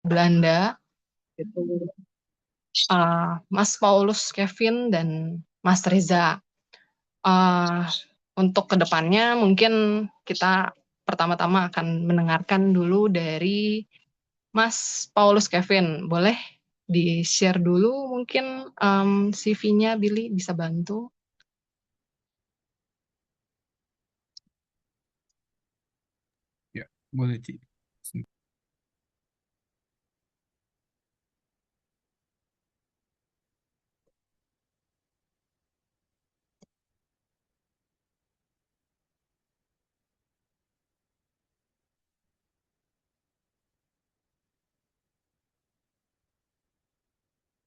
Belanda, itu Mas Paulus Kevin dan Mas Reza. Uh, untuk kedepannya mungkin kita pertama-tama akan mendengarkan dulu dari Mas Paulus Kevin. Boleh di-share dulu mungkin CV-nya, Billy bisa bantu? Ya, boleh, Ci.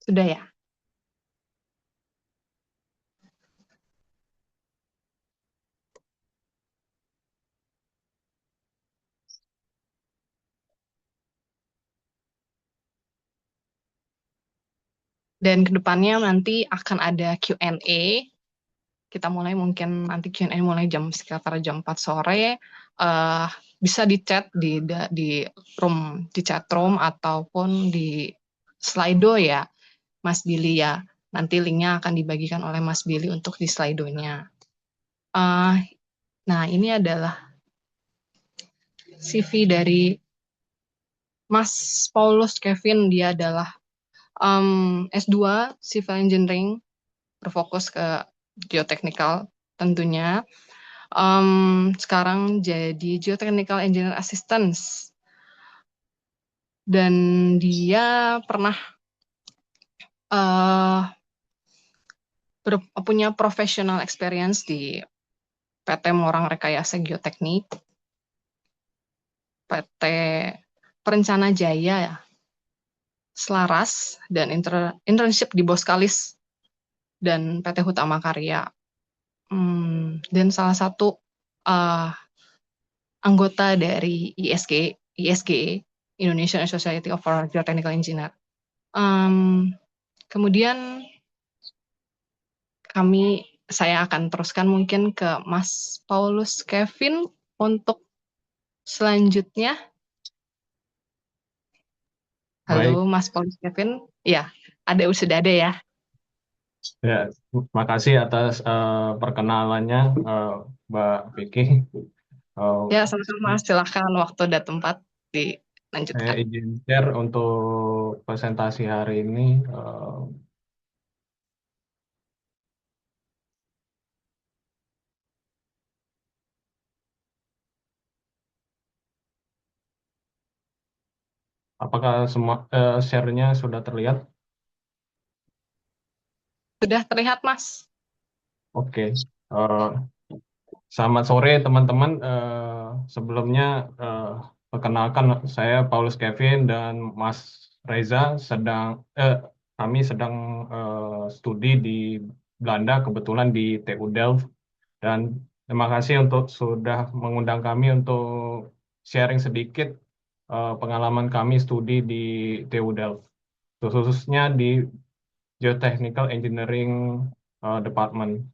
Sudah ya? Dan kedepannya nanti akan ada Q&A. Kita mulai mungkin nanti Q&A mulai sekitar jam 4 sore. Eh, bisa di chat di room, di chat room ataupun di Slido ya, Mas Billy ya. Nanti linknya akan dibagikan oleh Mas Billy untuk di Slido-nya. Eh, nah, ini adalah CV dari Mas Paulus Kevin. Dia adalah S2 Civil Engineering, berfokus ke geotechnical tentunya. Sekarang jadi Geotechnical Engineer Assistance. Dan dia pernah uh, punya professional experience di PT Morang Rekayasa Geoteknik, PT Perencana Jaya, Selaras, dan internship di Boskalis dan PT Hutama Karya. Dan salah satu uh, anggota dari ISG, Indonesian Society of Geotechnical Engineer. Um, Kemudian saya akan teruskan mungkin ke Mas Paulus Kevin untuk selanjutnya. Halo Baik, Mas Paulus Kevin. Ya, sudah ada ya. ya, makasih atas perkenalannya, Mbak Vicky. Eh, Ya, sama-sama. Silakan waktu dan tempat saya dilanjutkan. izin share untuk presentasi hari ini. Apakah semua share-nya sudah terlihat? Sudah terlihat, Mas? Oke. Eh, Selamat sore teman-teman. Sebelumnya eh, perkenalkan saya Paulus Kevin dan Mas Reza kami sedang studi di Belanda, kebetulan di TU Delft, dan terima kasih untuk sudah mengundang kami untuk sharing sedikit pengalaman kami studi di TU Delft, khususnya di Geotechnical Engineering Department.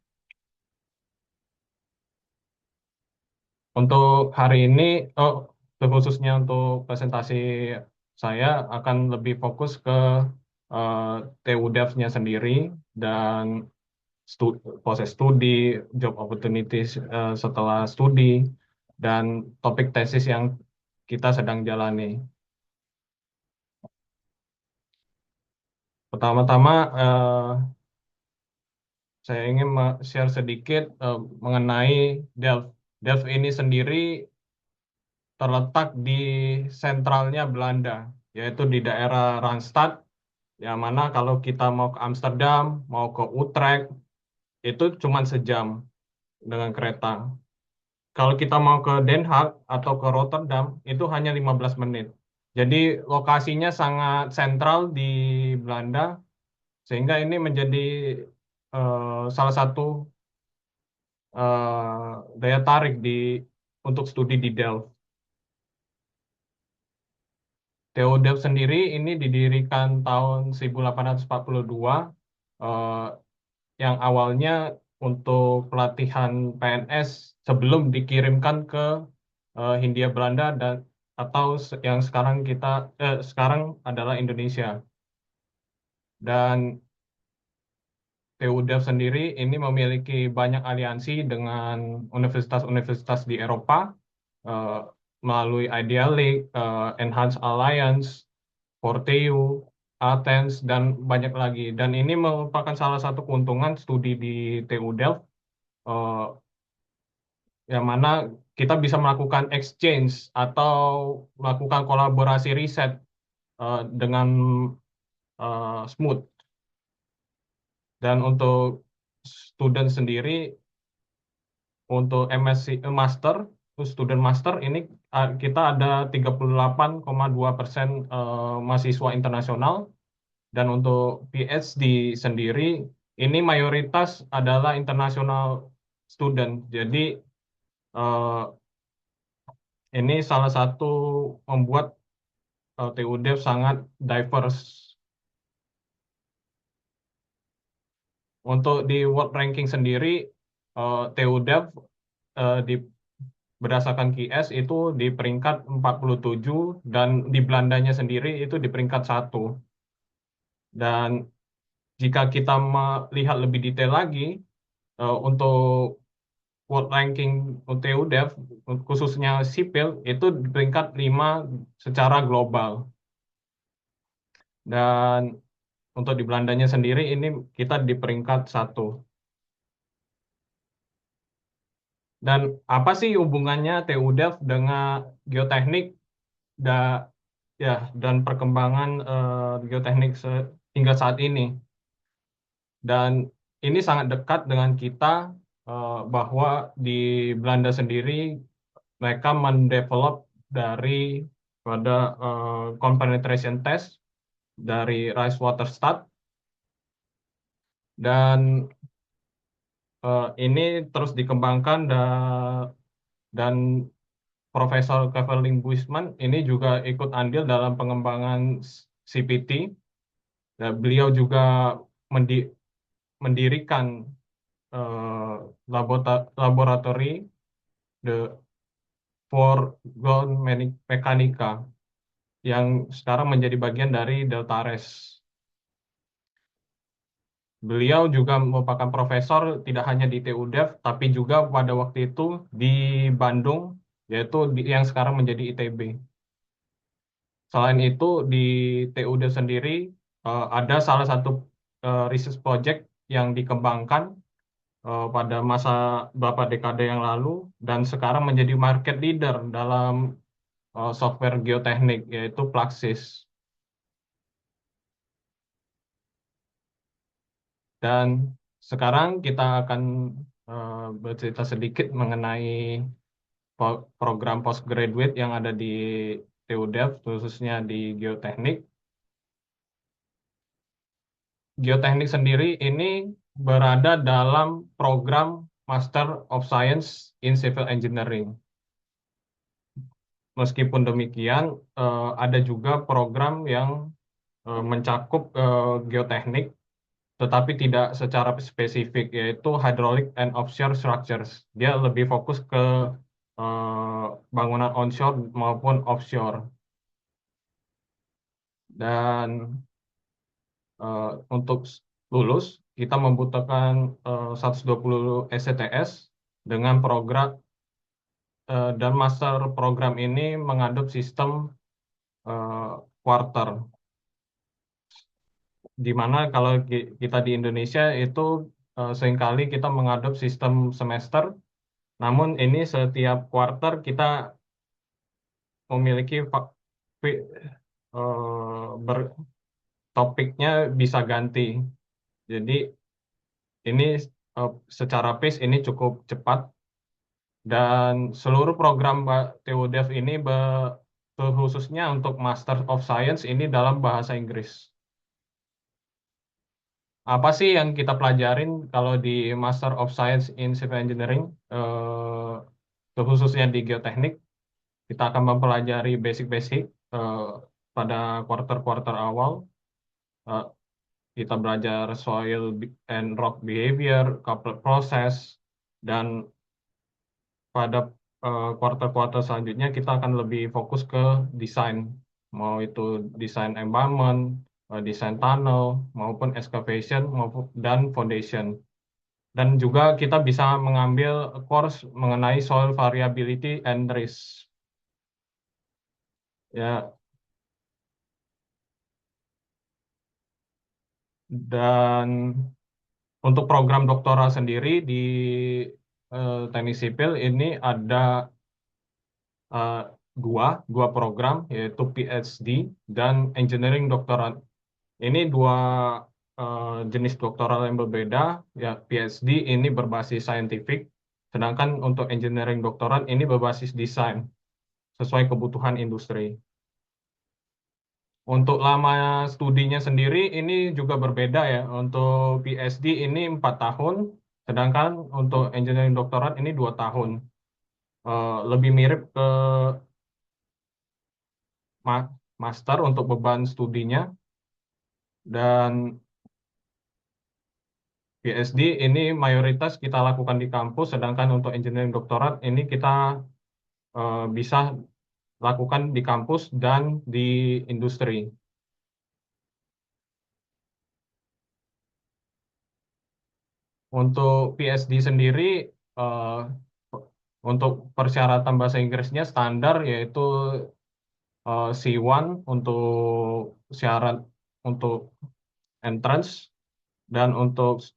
Untuk hari ini, oh, khususnya untuk presentasi saya akan lebih fokus ke eh, TU Devs-nya sendiri dan proses studi, job opportunities setelah studi, dan topik tesis yang kita sedang jalani. Pertama-tama, saya ingin share sedikit mengenai Delft. Delft ini sendiri terletak di sentralnya Belanda, yaitu di daerah Randstad, yang mana kalau kita mau ke Amsterdam, mau ke Utrecht, itu cuma sejam dengan kereta. Kalau kita mau ke Den Haag atau ke Rotterdam, itu hanya 15 menit. Jadi lokasinya sangat sentral di Belanda, sehingga ini menjadi salah satu daya tarik untuk studi di Delft. TU sendiri ini didirikan tahun 1842, eh, yang awalnya untuk pelatihan PNS sebelum dikirimkan ke Hindia Belanda, dan atau yang sekarang adalah Indonesia. Dan TU Delft sendiri ini memiliki banyak aliansi dengan universitas-universitas di Eropa eh, melalui Idea League, Enhanced Alliance, Forteu, Athens, dan banyak lagi. Dan ini merupakan salah satu keuntungan studi di TU Delft, eh, yang mana kita bisa melakukan exchange atau melakukan kolaborasi riset dengan smooth. Dan untuk student sendiri, untuk MSc Master, student Master ini kita ada 38,2% mahasiswa internasional. Dan untuk PhD sendiri, ini mayoritas adalah international student. Jadi eh, ini salah satu membuat TU Dev sangat diverse. Untuk di World Ranking sendiri, TU Dev di berdasarkan QS itu di peringkat 47 dan di Belandanya sendiri itu di peringkat 1. Dan jika kita melihat lebih detail lagi, untuk World Ranking UTU Dev, khususnya sipil, itu di peringkat 5 secara global. Dan untuk di Belandanya sendiri, ini kita di peringkat 1. Dan apa sih hubungannya TU Dev dengan geoteknik da, ya, dan perkembangan geoteknik hingga saat ini? Dan ini sangat dekat dengan kita, bahwa di Belanda sendiri mereka mendevelop dari pada compenetration test dari Rice Waterstadt. Dan ini terus dikembangkan, dan Profesor Kaveling Buisman ini juga ikut andil dalam pengembangan CPT. Dan beliau juga mendi- mendirikan laboratori the for ground Mechanica yang sekarang menjadi bagian dari Deltares. Beliau juga merupakan profesor tidak hanya di TU Dev, tapi juga pada waktu itu di Bandung, yaitu yang sekarang menjadi ITB. Selain itu, di TU Dev sendiri ada salah satu research project yang dikembangkan pada masa beberapa dekade yang lalu, dan sekarang menjadi market leader dalam software geoteknik, yaitu Plaxis. Dan sekarang kita akan bercerita sedikit mengenai program postgraduate yang ada di TU Delft, khususnya di geoteknik. Geoteknik sendiri ini berada dalam program Master of Science in Civil Engineering. Meskipun demikian, ada juga program yang mencakup geoteknik, tetapi tidak secara spesifik, yaitu Hydraulic and Offshore Structures. Dia lebih fokus ke bangunan onshore maupun offshore. Dan untuk lulus, kita membutuhkan 120 SCTS dengan program, dan master program ini mengandung sistem eh, quarter, di mana kalau kita di Indonesia itu seringkali kita mengadop sistem semester, namun ini setiap quarter kita memiliki topiknya bisa ganti. Jadi ini secara pace ini cukup cepat, dan seluruh program TU Dev ini khususnya untuk Master of Science ini dalam bahasa Inggris. Apa sih yang kita pelajarin kalau di Master of Science in Civil Engineering, khususnya di geoteknik? Kita akan mempelajari basic-basic eh, pada quarter-quarter awal. Eh, kita belajar soil and rock behavior, coupled process, dan pada kuartal-kuartal selanjutnya kita akan lebih fokus ke desain, mau itu desain embankment, desain tunnel, maupun excavation, maupun dan foundation. Dan juga kita bisa mengambil course mengenai soil variability and risk. Ya, dan untuk program doktoral sendiri di teknik sipil ini ada eh, dua program, yaitu PhD dan Engineering Doctorate. Ini dua jenis doktoral yang berbeda. Ya, PhD ini berbasis scientific, sedangkan untuk Engineering Doctorate ini berbasis desain sesuai kebutuhan industri. Untuk lama studinya sendiri ini juga berbeda ya. Untuk PhD ini 4 tahun, sedangkan untuk Engineering Doctorate ini 2 tahun. Lebih mirip ke master untuk beban studinya, dan PhD ini mayoritas kita lakukan di kampus, sedangkan untuk engineering doktorat ini kita bisa lakukan di kampus dan di industri. Untuk PhD sendiri, eh, untuk persyaratan bahasa Inggrisnya standar, yaitu C1 untuk syarat untuk entrance. Dan untuk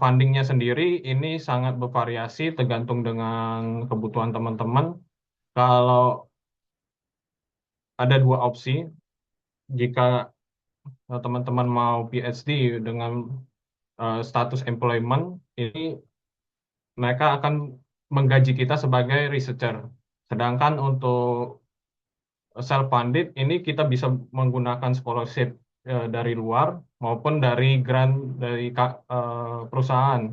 fundingnya sendiri ini sangat bervariasi tergantung dengan kebutuhan teman-teman. Kalau ada dua opsi, jika teman-teman mau PhD dengan status employment, ini mereka akan menggaji kita sebagai researcher. Sedangkan untuk self-funded ini kita bisa menggunakan scholarship dari luar maupun dari grant dari perusahaan.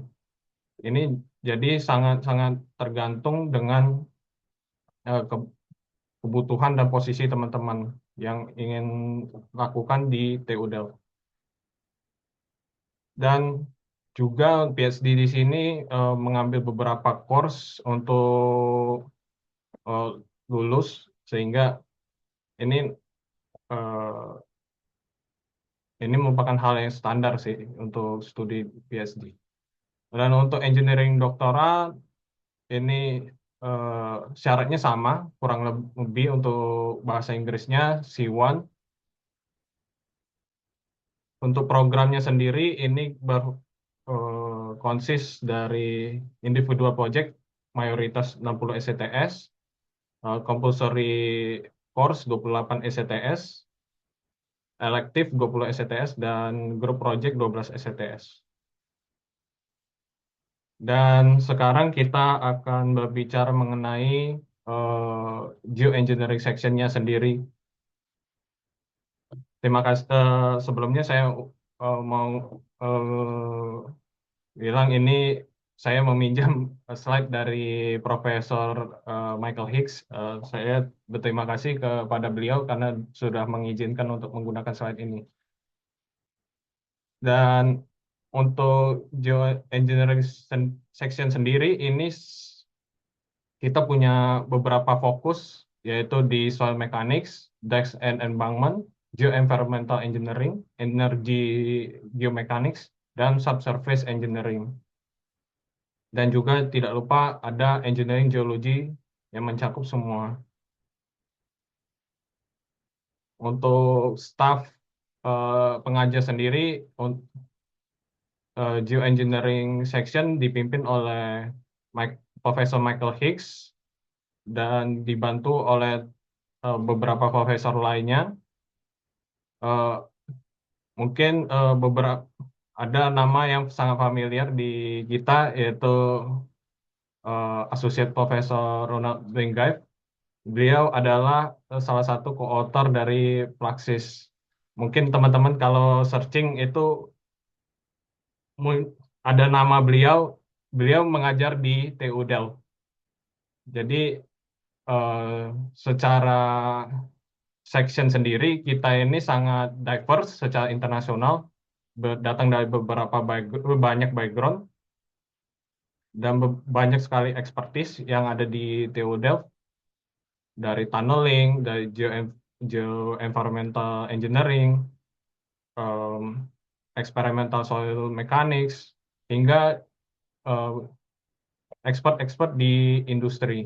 Ini jadi sangat-sangat tergantung dengan kebutuhan dan posisi teman-teman yang ingin lakukan di TU Delft. Dan juga PhD di sini mengambil beberapa course untuk eh, lulus, sehingga ini eh, ini merupakan hal yang standar sih untuk studi PhD. Dan untuk engineering doktoral ini syaratnya sama, kurang lebih untuk bahasa Inggrisnya C1. Untuk programnya sendiri ini konsis dari individual project, mayoritas 60 SCTS, compulsory course 28 SCTS, elektif 20 SCTS, dan group project 12 SCTS. Dan sekarang kita akan berbicara mengenai geoengineering sectionnya sendiri. Terima kasih. Sebelumnya saya mau bilang ini saya meminjam slide dari Profesor Michael Hicks. Saya berterima kasih kepada beliau karena sudah mengizinkan untuk menggunakan slide ini. Dan untuk geoengineering section sendiri ini kita punya beberapa fokus, yaitu di soil mechanics, dikes and embankment, geoenvironmental engineering, energy geomechanics, dan subsurface engineering. Dan juga tidak lupa ada engineering geology yang mencakup semua. Untuk staff pengajar sendiri, geoengineering section dipimpin oleh Profesor Michael Hicks dan dibantu oleh beberapa profesor lainnya. Eh, Mungkin beberapa ada nama yang sangat familiar di kita, yaitu Associate Professor Ronald Bringaiv. Beliau adalah salah satu co-author dari Praxis. Mungkin teman-teman kalau searching itu ada nama beliau, beliau mengajar di TU Delft. Jadi eh, secara section sendiri kita ini sangat diverse secara internasional, datang dari banyak background. dan banyak sekali expertise yang ada di TU Delft, dari tunneling, dari geoenvironmental engineering, experimental soil mechanics, hingga expert-expert di industri.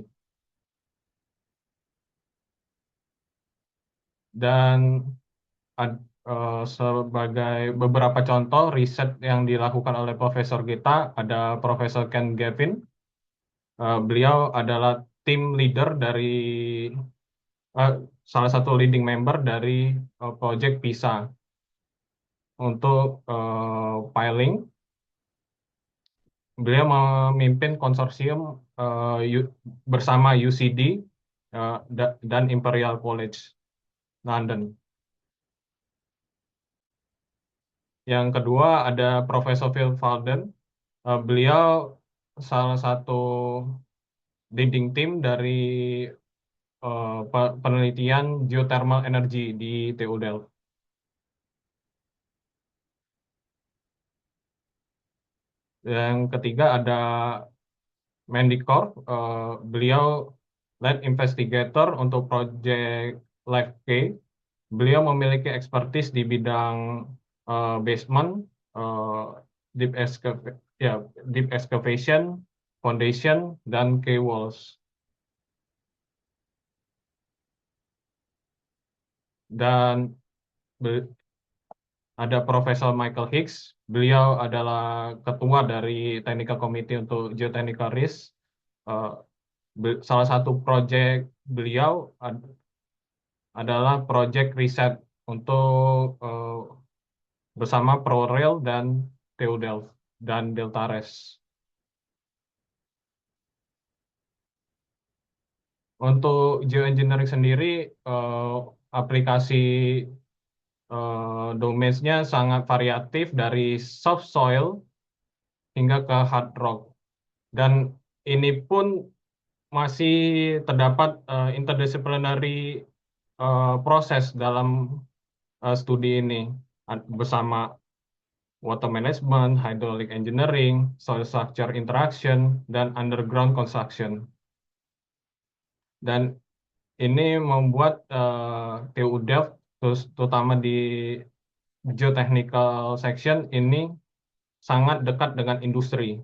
Dan sebagai beberapa contoh riset yang dilakukan oleh profesor kita, ada Profesor Ken Gavin. Beliau adalah tim leader dari salah satu leading member dari project PISA untuk piling. Beliau memimpin konsorsium bersama UCD dan Imperial College London. Yang kedua ada Profesor Phil Falden. Beliau salah satu leading team dari penelitian geothermal energy di TU Delft. Yang ketiga ada Mandy Corp. Beliau lead investigator untuk project Life K. Beliau memiliki expertise di bidang basement, deep excavation, foundation, dan K walls. Dan ada Profesor Michael Hicks. Beliau adalah ketua dari Technical Committee untuk Geotechnical Risk. Salah satu proyek beliau adalah proyek riset untuk bersama ProRail dan TU Delft dan Deltares. Untuk geoengineering sendiri, aplikasi domains-nya sangat variatif dari soft soil hingga ke hard rock. Dan ini pun masih terdapat interdisciplinary proses dalam studi ini bersama water management, hydraulic engineering, soil structure interaction, dan underground construction. Dan ini membuat TU Delft, terutama di geotechnical section, ini sangat dekat dengan industri.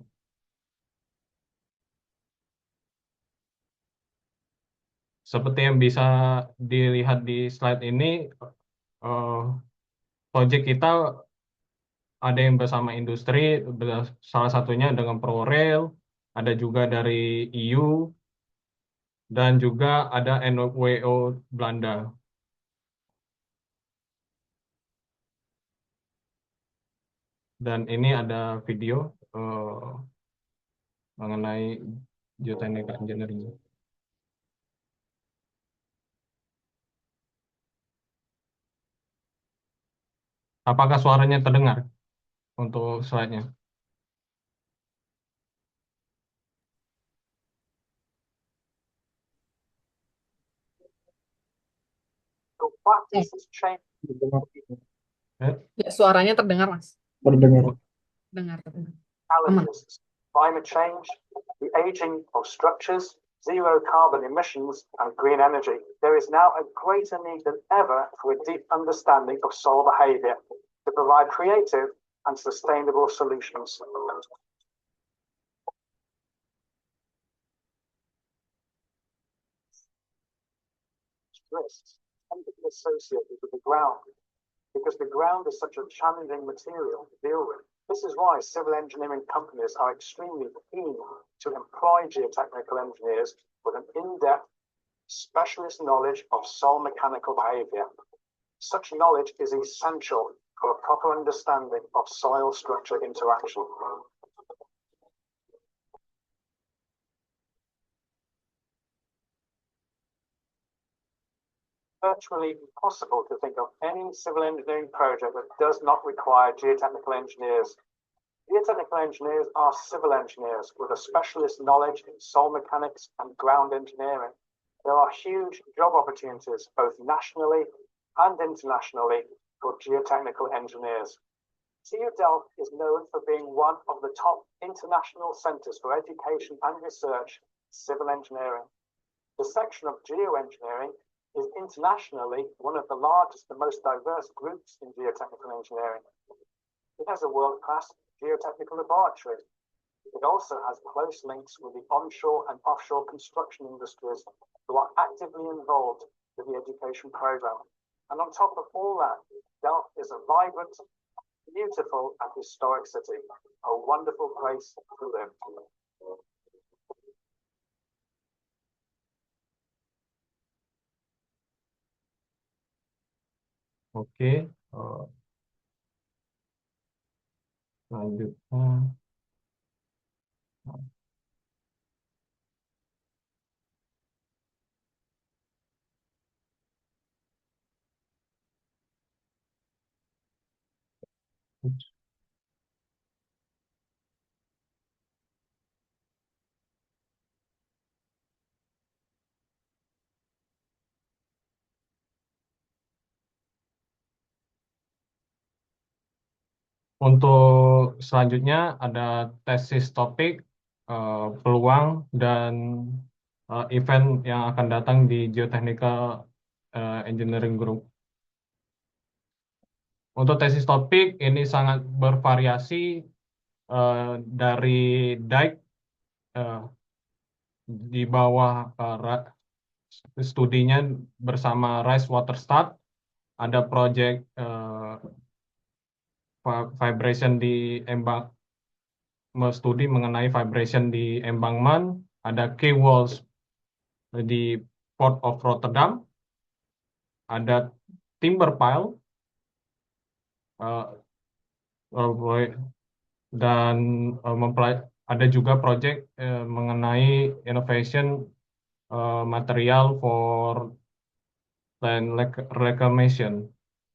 Seperti yang bisa dilihat di slide ini, proyek kita ada yang bersama industri, salah satunya dengan ProRail, ada juga dari EU, dan juga ada NWO Belanda. Dan ini ada video mengenai geotechnical engineering. Apakah suaranya terdengar untuk slide-nya? Ya, suaranya terdengar, Mas. Terdengar. Dengar. Challenges: climate change, the aging of structures, zero carbon emissions, and green energy. There is now a greater need than ever for a deep understanding of soil behavior to provide creative and sustainable solutions. Risks tend to be associated with the ground because the ground is such a challenging material to deal with. This is why civil engineering companies are extremely keen to employ geotechnical engineers with an in-depth specialist knowledge of soil mechanical behavior. Such knowledge is essential for a proper understanding of soil structure interaction. Virtually impossible to think of any civil engineering project that does not require geotechnical engineers. Geotechnical engineers are civil engineers with a specialist knowledge in soil mechanics and ground engineering. There are huge job opportunities both nationally and internationally for geotechnical engineers. TU Delft is known for being one of the top international centres for education and research in civil engineering. The section of geoengineering is internationally one of the largest and most diverse groups in geotechnical engineering. It has a world-class geotechnical laboratory. It also has close links with the onshore and offshore construction industries who are actively involved with the education program. And on top of all that, Delft is a vibrant, beautiful and historic city, a wonderful place to live. Oke, selanjutnya. Untuk selanjutnya ada tesis topik, peluang, dan event yang akan datang di Geotechnical Engineering Group. Untuk tesis topik ini sangat bervariasi dari dike di bawah studinya bersama Rise Waterstad, ada project vibration di studi mengenai vibration di Embangman, ada key walls di Port of Rotterdam, ada timber pile, dan ada juga project mengenai innovation material for land reclamation.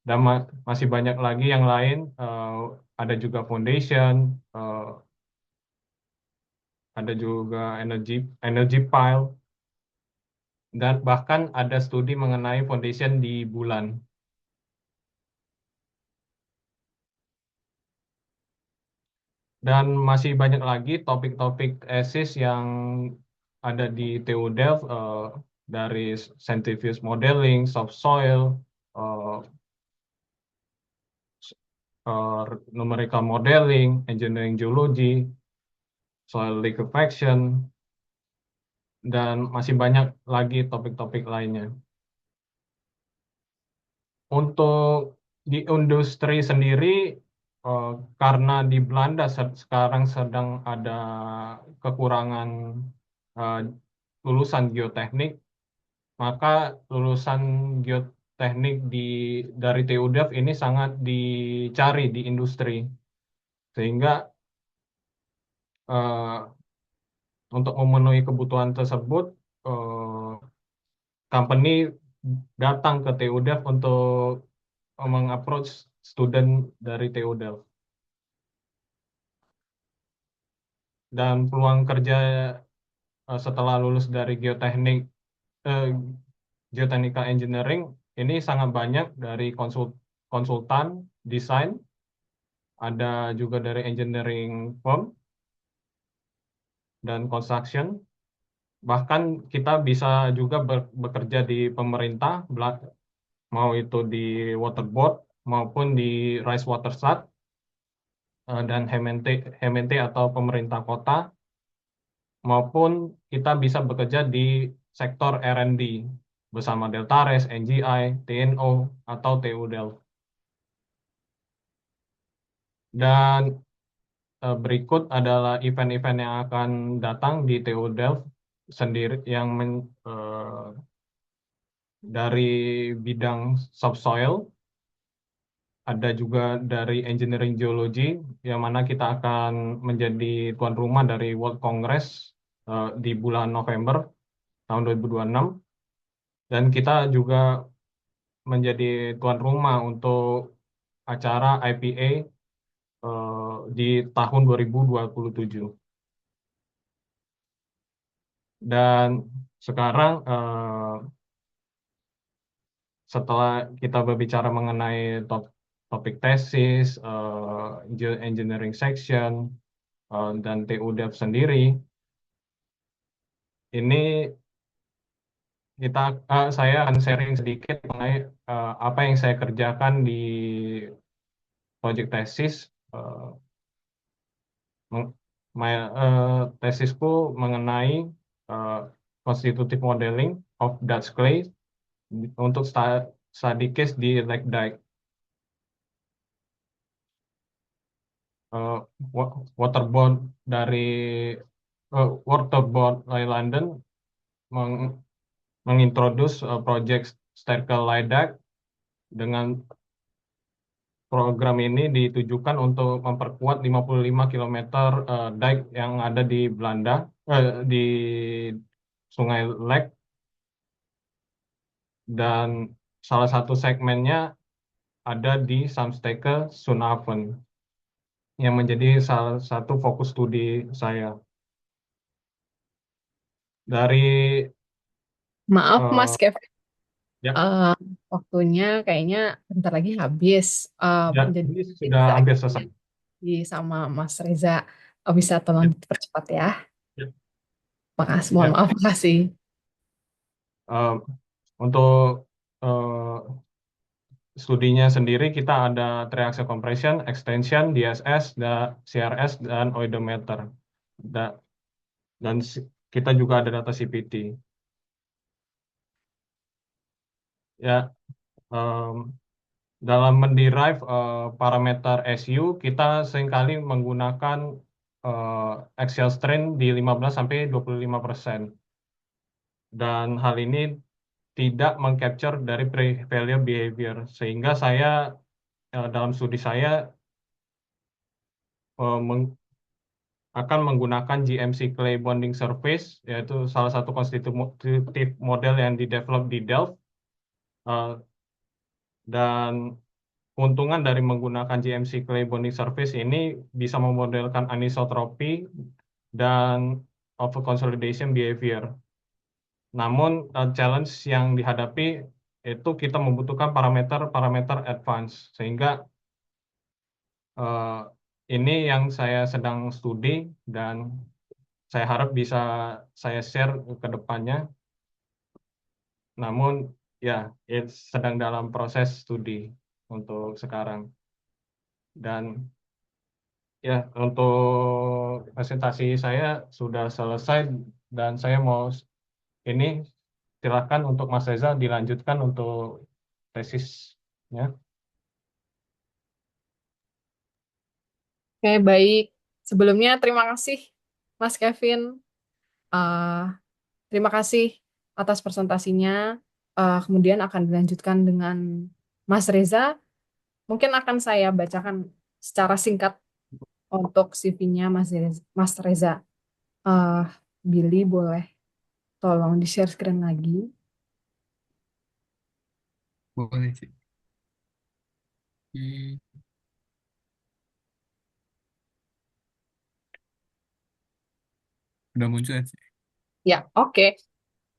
Dan masih banyak lagi yang lain, ada juga foundation, ada juga energy pile, dan bahkan ada studi mengenai foundation di bulan. Dan masih banyak lagi topik-topik tesis yang ada di TU Delft, dari centrifuge modeling, soft soil, numerical modeling, engineering geology, soil liquefaction, dan masih banyak lagi topik-topik lainnya. Untuk di industri sendiri, karena di Belanda sekarang sedang ada kekurangan lulusan geoteknik, maka lulusan geoteknik dari TU Delft ini sangat dicari di industri, sehingga untuk memenuhi kebutuhan tersebut, company datang ke TU Delft untuk mengapproach student dari TU Delft. Dan peluang kerja setelah lulus dari geotechnical engineering ini sangat banyak, dari konsultan, desain, ada juga dari engineering firm, dan construction. Bahkan kita bisa juga bekerja di pemerintah, mau itu di Waterboard maupun di Rise Waterstad dan HMNT atau pemerintah kota, maupun kita bisa bekerja di sektor R&D bersama Deltares, NGI, TNO, atau TU Delft. Dan berikut adalah event-event yang akan datang di TU Delft sendiri, yang dari bidang subsoil, ada juga dari engineering geology, yang mana kita akan menjadi tuan rumah dari World Congress di bulan November tahun 2026. Dan kita juga menjadi tuan rumah untuk acara IPA di tahun 2027. Dan sekarang setelah kita berbicara mengenai topik tesis, engineering section, dan TU Dev sendiri. Ini saya akan sharing sedikit mengenai apa yang saya kerjakan di project tesis. Meng- Tesisku mengenai uh, constitutive modeling of Dutch clay untuk study case di Lake Dike. Uh, waterboard dari waterboard dari London mengintroduce project Sterkel Lidak. Dengan program ini ditujukan untuk memperkuat 55 kilometer dike yang ada di Belanda, di Sungai Lek, dan salah satu segmennya ada di Samsteke Sunhaven yang menjadi salah satu fokus studi saya. Dari Maaf, Mas eh, Kevin, ya eh, waktunya kayaknya bentar lagi habis. ya Jadi ini mungkin sudah bisa hampir kita selesai. ganti sama Mas Reza. Bisa tolong Ya, dipercepat ya. ya, Makasih, mohon ya. maaf, makasih. Eh, untuk eh, studinya sendiri kita ada triaxial compression, extension, DSS, CRS, dan oidometer. Da- Dan kita juga ada data CPT. Ya, em, dalam menderive parameter SU, kita seringkali menggunakan axial strain di 15 sampai 25%. Dan hal ini tidak mengcapture dari pre-failure behavior. Sehingga saya dalam studi saya eh, akan menggunakan GMC Clay Bonding Surface, yaitu salah satu konstitutif model yang di-develop di Delft. Eh, dan keuntungan dari menggunakan GMC Clay Bonding Surface ini bisa memodelkan anisotropi dan over-consolidation behavior. Namun, challenge yang dihadapi itu kita membutuhkan parameter-parameter advance, sehingga eh, ini yang saya sedang studi dan saya harap bisa saya share ke depannya. Namun ya, sedang dalam proses studi untuk sekarang. Dan ya, untuk presentasi saya sudah selesai dan saya mau ini silakan untuk Mas Reza dilanjutkan untuk tesisnya. Oke, baik. Sebelumnya terima kasih, Mas Kevin. Eh, Terima kasih atas presentasinya. Kemudian akan dilanjutkan dengan Mas Reza. Mungkin akan saya bacakan secara singkat untuk CV-nya Mas Reza. Eh, Billy, boleh tolong di-share screen lagi. Boleh sih. Hmm, udah muncul ya sih. Ya, oke.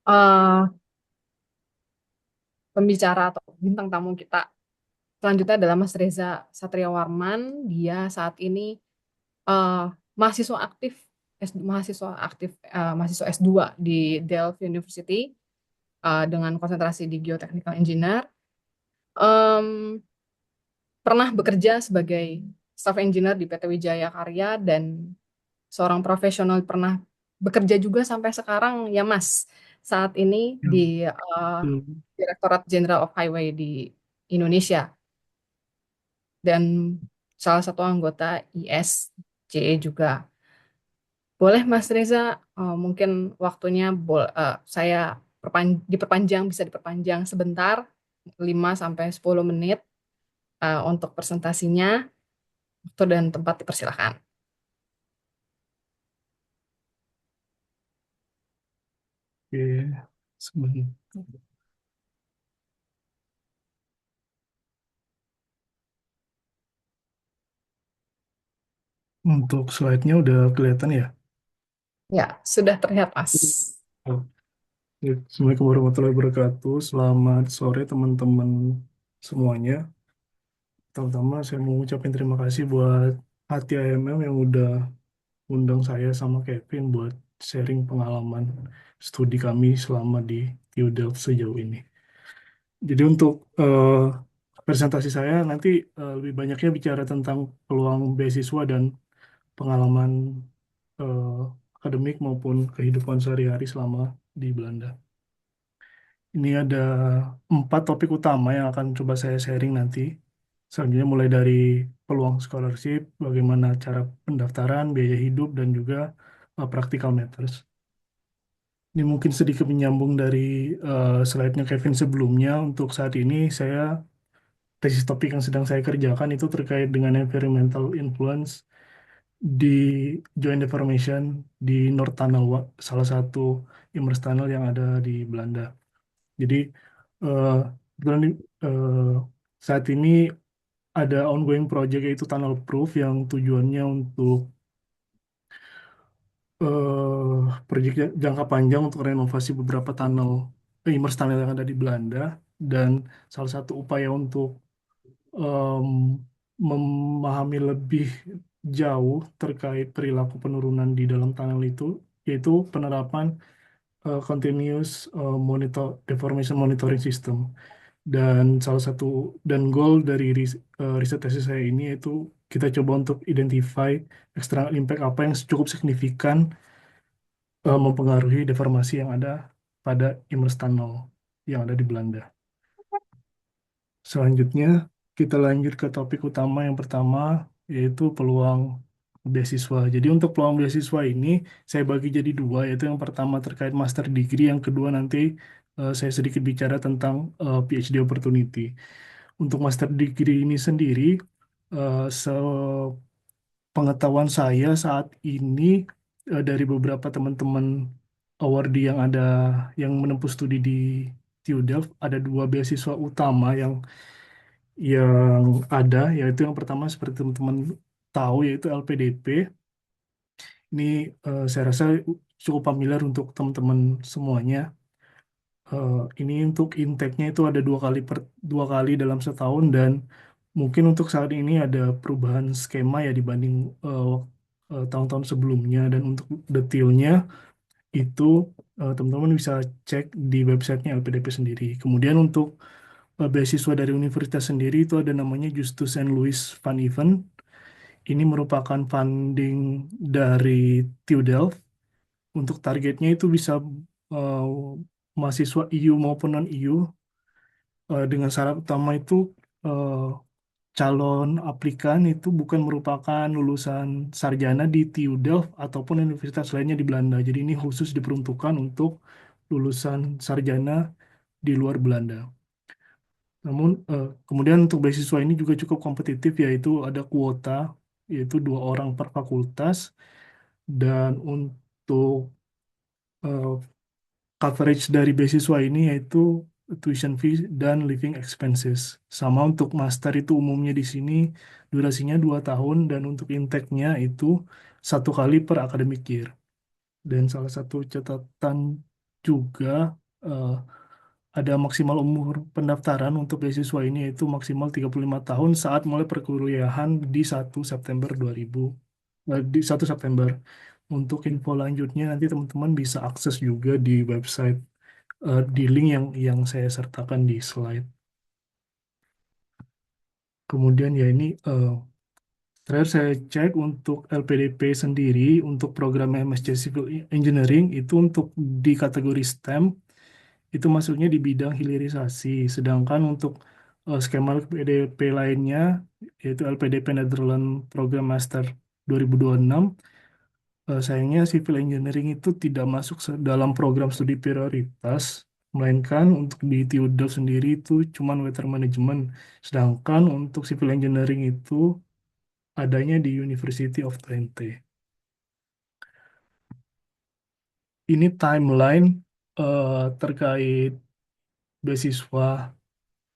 Eh, Pembicara atau bintang tamu kita selanjutnya adalah Mas Reza Satria Warman. Dia saat ini eh, mahasiswa aktif mahasiswa S2 di Delft University dengan konsentrasi di Geotechnical Engineer. Em, Pernah bekerja sebagai staff engineer di PT Wijaya Karya dan seorang profesional, pernah bekerja juga sampai sekarang ya Mas, saat ini Ya, di betul. Direktorat Jenderal of Highway di Indonesia dan salah satu anggota ISC juga. Boleh Mas Reza, mungkin waktunya saya diperpanjang, bisa diperpanjang sebentar, 5 sampai 10 menit untuk presentasinya. Waktu dan tempat dipersilakan. Oke, sebentar. Untuk slide-nya udah kelihatan ya? Ya, sudah terlihat Mas. Oh, ya. Assalamualaikum warahmatullahi wabarakatuh. Selamat sore teman-teman semuanya. Pertama saya mau ucapin terima kasih buat Hati AMM yang udah undang saya sama Kevin buat sharing pengalaman studi kami selama di TU Delft sejauh ini. Jadi untuk presentasi saya nanti lebih banyaknya bicara tentang peluang beasiswa dan pengalaman eh, akademik maupun kehidupan sehari-hari selama di Belanda. Ini ada 4 topik utama yang akan coba saya sharing nanti. Selanjutnya mulai dari peluang scholarship, bagaimana cara pendaftaran, biaya hidup, dan juga practical matters. Ini mungkin sedikit menyambung dari slide-nya Kevin sebelumnya. Untuk saat ini saya tesis topik yang sedang saya kerjakan itu terkait dengan environmental influence di Joint Deformation di Noordtunnel, salah satu immerse tunnel yang ada di Belanda. Jadi eh, kebetulan eh, saat ini ada ongoing project yaitu Tunnel Proof yang tujuannya untuk proyek jangka panjang untuk renovasi beberapa tunnel, immerse tunnel yang ada di Belanda, dan salah satu upaya untuk em, memahami lebih jauh terkait perilaku penurunan di dalam tunnel itu, yaitu penerapan continuous deformation monitoring system. Dan salah satu goal dari riset tesis saya ini yaitu kita coba untuk identify external impact apa yang cukup signifikan mempengaruhi deformasi yang ada pada immerse tunnel yang ada di Belanda. Selanjutnya, kita lanjut ke topik utama yang pertama, yaitu peluang beasiswa. Jadi untuk peluang beasiswa ini, saya bagi jadi dua, yaitu yang pertama terkait master degree, yang kedua nanti saya sedikit bicara tentang PhD opportunity. Untuk master degree ini sendiri, sepengetahuan saya saat ini dari beberapa teman-teman awardee yang menempuh studi di TU Delft, ada dua beasiswa utama yang ada, yaitu yang pertama seperti teman-teman tahu yaitu LPDP. Ini saya rasa cukup familiar untuk teman-teman semuanya. Ini untuk intake-nya itu ada dua kali dalam setahun, dan mungkin untuk saat ini ada perubahan skema ya dibanding tahun-tahun sebelumnya. Dan untuk detailnya itu teman-teman bisa cek di websitenya LPDP sendiri. Kemudian untuk beasiswa dari universitas sendiri itu ada namanya Justus and Louis Van Even. Ini merupakan funding dari TU Delft. Untuk targetnya itu bisa eh, mahasiswa EU maupun non-EU. Dengan syarat utama itu eh, calon aplikan itu bukan merupakan lulusan sarjana di TU Delft ataupun universitas lainnya di Belanda. Jadi ini khusus diperuntukkan untuk lulusan sarjana di luar Belanda. Namun kemudian untuk beasiswa ini juga cukup kompetitif, yaitu ada kuota, yaitu 2 orang per fakultas, dan untuk eh, coverage dari beasiswa ini yaitu tuition fee dan living expenses. Sama untuk master itu umumnya di sini durasinya 2 tahun, dan untuk intake-nya itu 1 kali per academic year. Dan salah satu catatan juga eh, ada maksimal umur pendaftaran untuk beasiswa ini yaitu maksimal 35 tahun saat mulai perkuliahan di 1 September 2000 di 1 September. Untuk info lanjutnya nanti teman-teman bisa akses juga di website di link yang saya sertakan di slide. Kemudian ya ini terakhir saya cek untuk LPDP sendiri untuk program MSc Civil Engineering itu untuk di kategori STEM itu masuknya di bidang hilirisasi. Sedangkan untuk skema LPDP lainnya yaitu LPDP Netherlands Program Master 2026, sayangnya civil engineering itu tidak masuk dalam program studi prioritas, melainkan untuk di TU Delft sendiri itu cuman water management. Sedangkan untuk civil engineering itu adanya di University of Twente. Ini timeline terkait beasiswa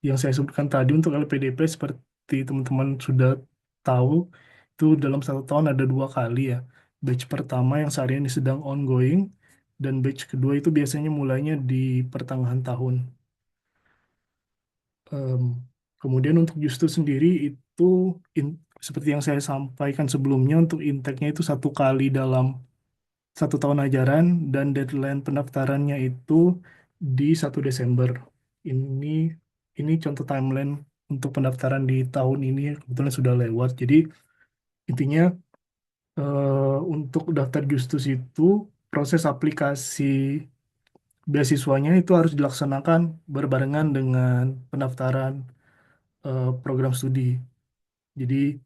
yang saya sebutkan tadi. Untuk LPDP seperti teman-teman sudah tahu, itu dalam 1 tahun ada 2 kali ya. Batch pertama yang saat ini sedang ongoing, dan batch kedua itu biasanya mulainya di pertengahan tahun. Em, Kemudian untuk Justus sendiri itu seperti yang saya sampaikan sebelumnya, untuk intake-nya itu 1 kali dalam 1 tahun ajaran, dan deadline pendaftarannya itu di 1 Desember. Ini ini contoh timeline untuk pendaftaran di tahun ini, kebetulan sudah lewat. Jadi intinya untuk daftar Justus itu proses aplikasi beasiswanya itu harus dilaksanakan berbarengan dengan pendaftaran program studi. Jadi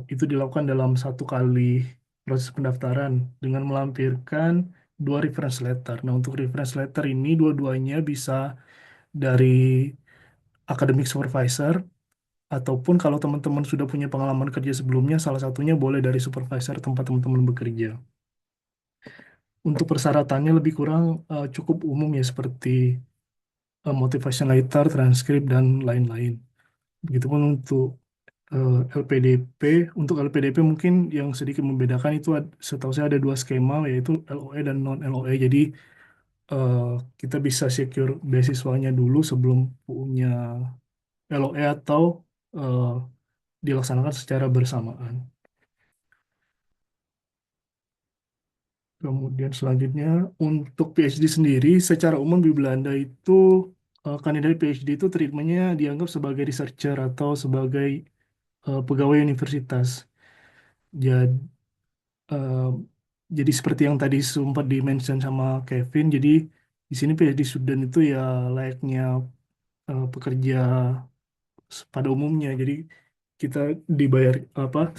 itu dilakukan dalam 1 kali proses pendaftaran dengan melampirkan 2 reference letter. Nah, untuk reference letter ini dua-duanya bisa dari academic supervisor, ataupun kalau teman-teman sudah punya pengalaman kerja sebelumnya, salah satunya boleh dari supervisor tempat teman-teman bekerja. Untuk persyaratannya lebih kurang cukup umum ya, seperti motivation letter, transkrip, dan lain-lain. Begitupun untuk LPDP. Untuk LPDP mungkin yang sedikit membedakan itu setahu saya ada 2 skema, yaitu LOE dan non LOE. Jadi eh, kita bisa secure beasiswanya dulu sebelum punya LOE, atau eh, dilaksanakan secara bersamaan. Kemudian selanjutnya untuk PhD sendiri, secara umum di Belanda itu kandidat PhD itu treatmentnya dianggap sebagai researcher atau sebagai pegawai universitas. Jadi, eh, jadi seperti yang tadi sempat di-mention sama Kevin, jadi di sini PhD student itu ya layaknya pekerja pada umumnya. Jadi kita dibayar apa,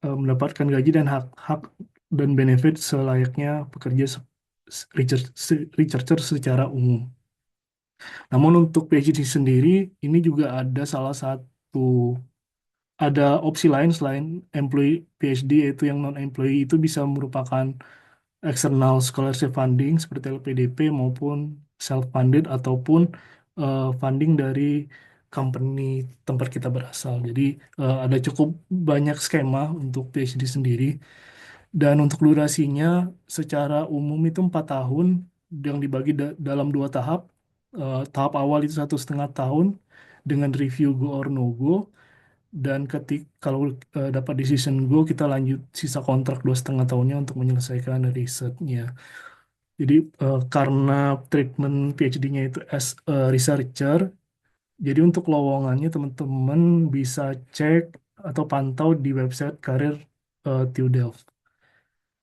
mendapatkan gaji dan hak-hak dan benefit selayaknya pekerja researcher secara umum. Namun untuk PhD sendiri ini juga ada opsi lain selain employee PhD, yaitu yang non-employee itu bisa merupakan external scholarship funding seperti LPDP, maupun self-funded, ataupun funding dari company tempat kita berasal. Jadi ada cukup banyak skema untuk PhD sendiri. Dan untuk durasinya secara umum itu 4 tahun, yang dibagi dalam 2 tahap. Tahap awal itu 1,5 tahun dengan review go or no go, dan kalau dapat decision go, kita lanjut sisa kontrak 2,5 tahunnya untuk menyelesaikan risetnya. Jadi karena treatment PhD-nya itu as a researcher, jadi untuk lowongannya teman-teman bisa cek atau pantau di website karir TU Delft.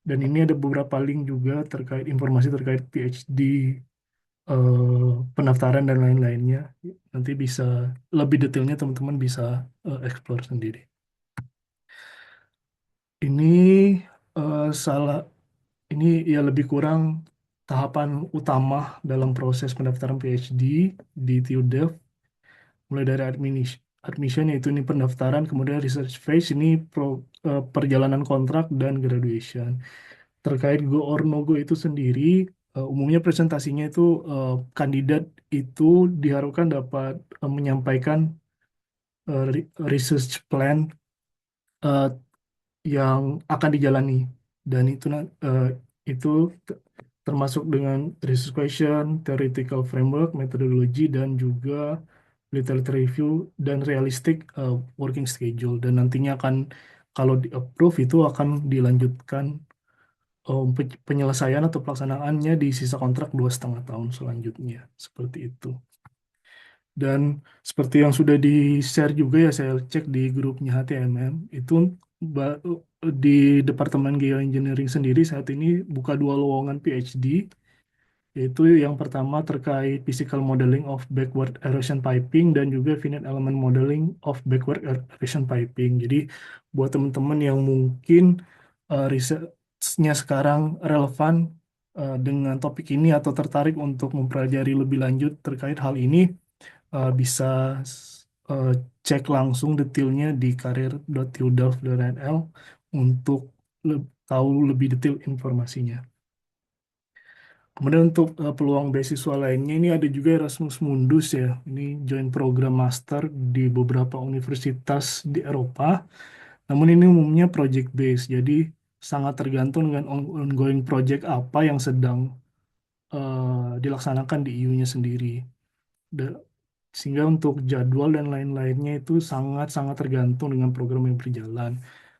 Dan ini ada beberapa link juga terkait informasi terkait PhD, pendaftaran dan lain-lainnya. Nanti bisa lebih detailnya teman-teman bisa explore sendiri. Ini salah ini ya lebih kurang tahapan utama dalam proses pendaftaran PhD di TU Delft, mulai dari admission, yaitu ini pendaftaran, kemudian research phase ini perjalanan kontrak, dan graduation. Terkait go or no go itu sendiri, umumnya presentasinya itu kandidat itu diharapkan dapat menyampaikan research plan eh, yang akan dijalani, dan itu termasuk dengan research question, theoretical framework, methodology, dan juga literature review dan realistic working schedule. Dan nantinya akan, kalau di approve, itu akan dilanjutkan penyelesaian atau pelaksanaannya di sisa kontrak 2,5 tahun selanjutnya, seperti itu. Dan seperti yang sudah di-share juga ya, saya cek di grupnya HTMM, itu di Departemen Geoengineering sendiri saat ini buka 2 lowongan PhD, yaitu yang pertama terkait physical modeling of backward erosion piping, dan juga finite element modeling of backward erosion piping. Jadi buat teman-teman yang mungkin risetnya sekarang relevan dengan topik ini, atau tertarik untuk mempelajari lebih lanjut terkait hal ini, bisa uh, cek langsung detailnya di karir.tudelft.nl untuk tahu lebih detail informasinya. Kemudian untuk peluang beasiswa lainnya, ini ada juga Erasmus Mundus ya. Ini join program master di beberapa universitas di Eropa. Namun ini umumnya project based, jadi sangat tergantung dengan ongoing project apa yang sedang dilaksanakan di EU-nya sendiri. Sehingga untuk jadwal dan lain-lainnya itu sangat-sangat tergantung dengan program yang berjalan.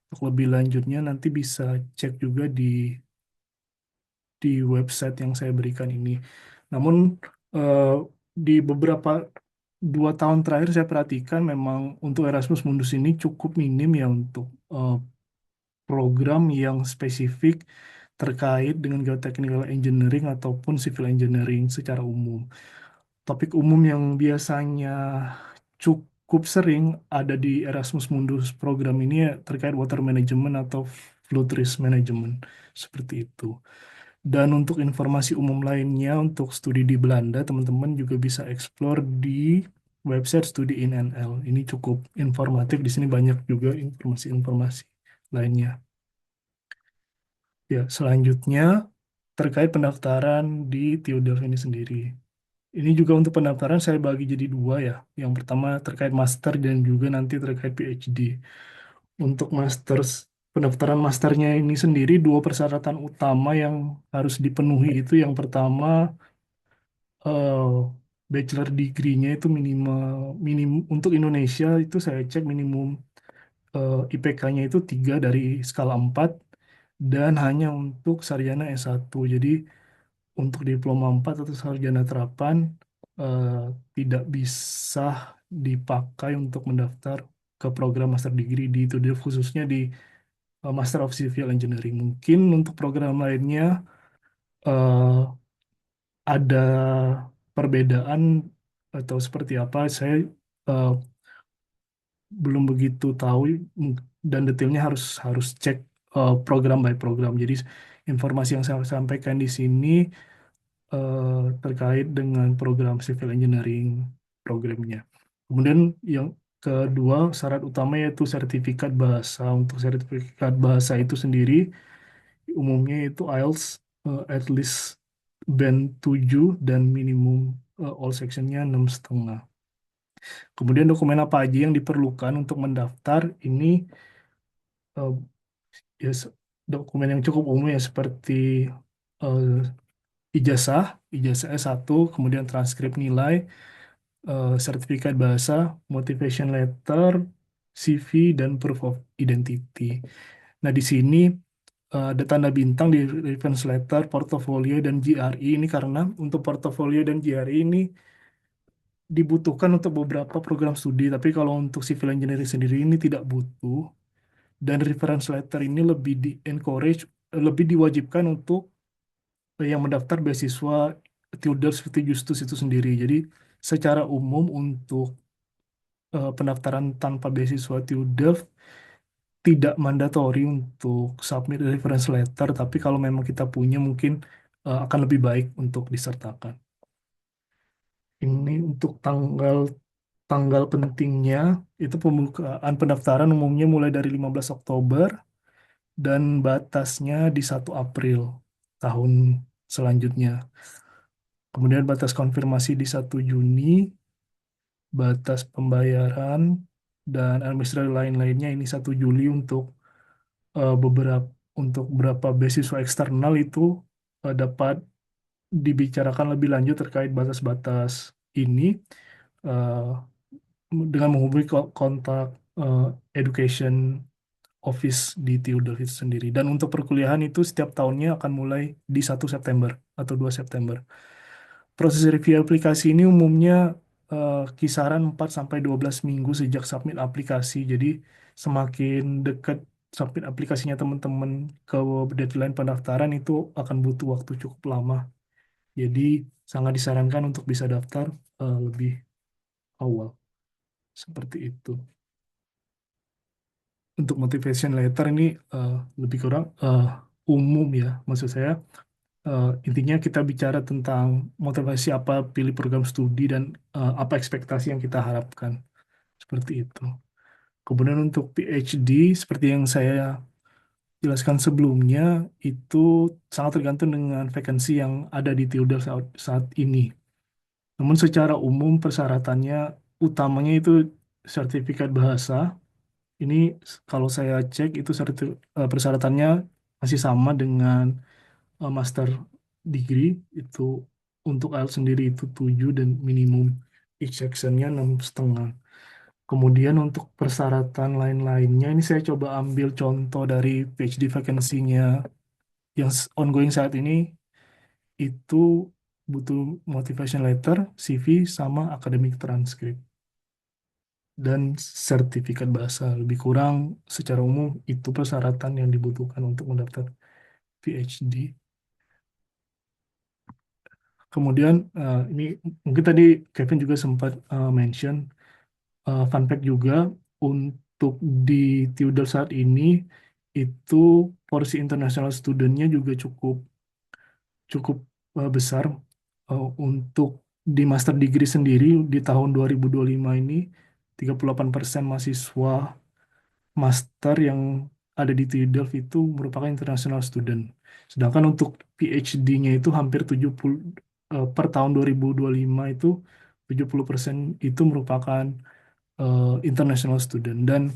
Untuk lebih lanjutnya nanti bisa cek juga di website yang saya berikan ini. Namun eh, di beberapa 2 tahun terakhir saya perhatikan memang untuk Erasmus Mundus ini cukup minim ya untuk program yang spesifik terkait dengan geotechnical engineering ataupun civil engineering secara umum. Topik umum yang biasanya cukup sering ada di Erasmus Mundus program ini ya terkait water management atau flood risk management seperti itu. Dan untuk informasi umum lainnya untuk studi di Belanda, teman-teman juga bisa explore di website Studi in NL. Ini cukup informatif, di sini banyak juga informasi-informasi lainnya. Ya, selanjutnya terkait pendaftaran di TU Delft ini sendiri. Ini juga untuk pendaftaran saya bagi jadi 2 ya. Yang pertama terkait master dan juga nanti terkait PhD. Untuk masters, pendaftaran masternya ini sendiri 2 persyaratan utama yang harus dipenuhi itu yang pertama eh, bachelor degree-nya itu minim untuk Indonesia itu saya cek minimum IPK-nya itu 3 dari skala 4 dan hanya untuk sarjana S1. Jadi untuk diploma 4 atau sarjana terapan eh, tidak bisa dipakai untuk mendaftar ke program master degree di itu khususnya di Master of Civil Engineering. Mungkin untuk program lainnya eh, ada perbedaan atau seperti apa saya eh, belum begitu tahu dan detailnya harus harus cek program by program. Jadi informasi yang saya sampaikan di sini terkait dengan program civil engineering programnya. Kemudian yang kedua syarat utama yaitu sertifikat bahasa. Untuk sertifikat bahasa itu sendiri umumnya itu IELTS at least band 7 dan minimum all sectionnya 6,5. Kemudian dokumen apa aja yang diperlukan untuk mendaftar ini eh, ya, dokumen yang cukup umum ya seperti eh, ijazah, ijazah S1, kemudian transkrip nilai, sertifikat bahasa, motivation letter, CV, dan proof of identity. Nah, di sini ada tanda bintang di reference letter, portofolio, dan GRE ini karena untuk portofolio dan GRE ini dibutuhkan untuk beberapa program studi, tapi kalau untuk civil engineering sendiri ini tidak butuh, dan reference letter ini lebih di encourage, lebih diwajibkan untuk yang mendaftar beasiswa Tudor seperti Justus itu sendiri. Jadi secara umum untuk pendaftaran tanpa beasiswa Tudor tidak mandatori untuk submit reference letter, tapi kalau memang kita punya mungkin akan lebih baik untuk disertakan. Ini untuk tanggal tanggal pentingnya itu pembukaan pendaftaran umumnya mulai dari 15 Oktober dan batasnya di 1 April tahun selanjutnya. Kemudian batas konfirmasi di 1 Juni, batas pembayaran dan administrasi lain-lainnya ini 1 Juli beberapa untuk beberapa beasiswa eksternal itu dapat dibicarakan lebih lanjut terkait batas-batas ini eh, dengan menghubungi kontak eh, education office di TU Delft itu sendiri. Dan untuk perkuliahan itu setiap tahunnya akan mulai di 1 September atau 2 September. Proses review aplikasi ini umumnya kisaran 4 sampai 12 minggu sejak submit aplikasi. Jadi semakin dekat submit aplikasinya teman-teman ke deadline pendaftaran itu akan butuh waktu cukup lama. Jadi sangat disarankan untuk bisa daftar lebih awal. Seperti itu. Untuk motivation letter ini lebih kurang umum ya. Maksud saya intinya kita bicara tentang motivasi apa pilih program studi dan apa ekspektasi yang kita harapkan. Seperti itu. Kemudian untuk PhD, seperti yang saya jelaskan sebelumnya, itu sangat tergantung dengan vakansi yang ada di TUDEL saat ini. Namun secara umum persyaratannya utamanya itu sertifikat bahasa. Ini kalau saya cek itu persyaratannya masih sama dengan master degree itu untuk IELTS sendiri itu 7 dan minimum each sectionnya 6,5. Kemudian untuk persyaratan lain-lainnya, ini saya coba ambil contoh dari PhD vacancy-nya yang ongoing saat ini, itu butuh motivation letter, CV, sama academic transcript dan sertifikat bahasa. Lebih kurang secara umum itu persyaratan yang dibutuhkan untuk mendaftar PhD. Kemudian ini mungkin tadi Kevin juga sempat mention fun fact juga untuk di TUDEL saat ini itu porsi international studentnya juga cukup cukup besar. Untuk di master degree sendiri di tahun 2025 ini 38% mahasiswa master yang ada di TU Delft itu merupakan international student. Sedangkan untuk PhD-nya itu hampir 70 per tahun 2025 itu 70% itu merupakan international student, dan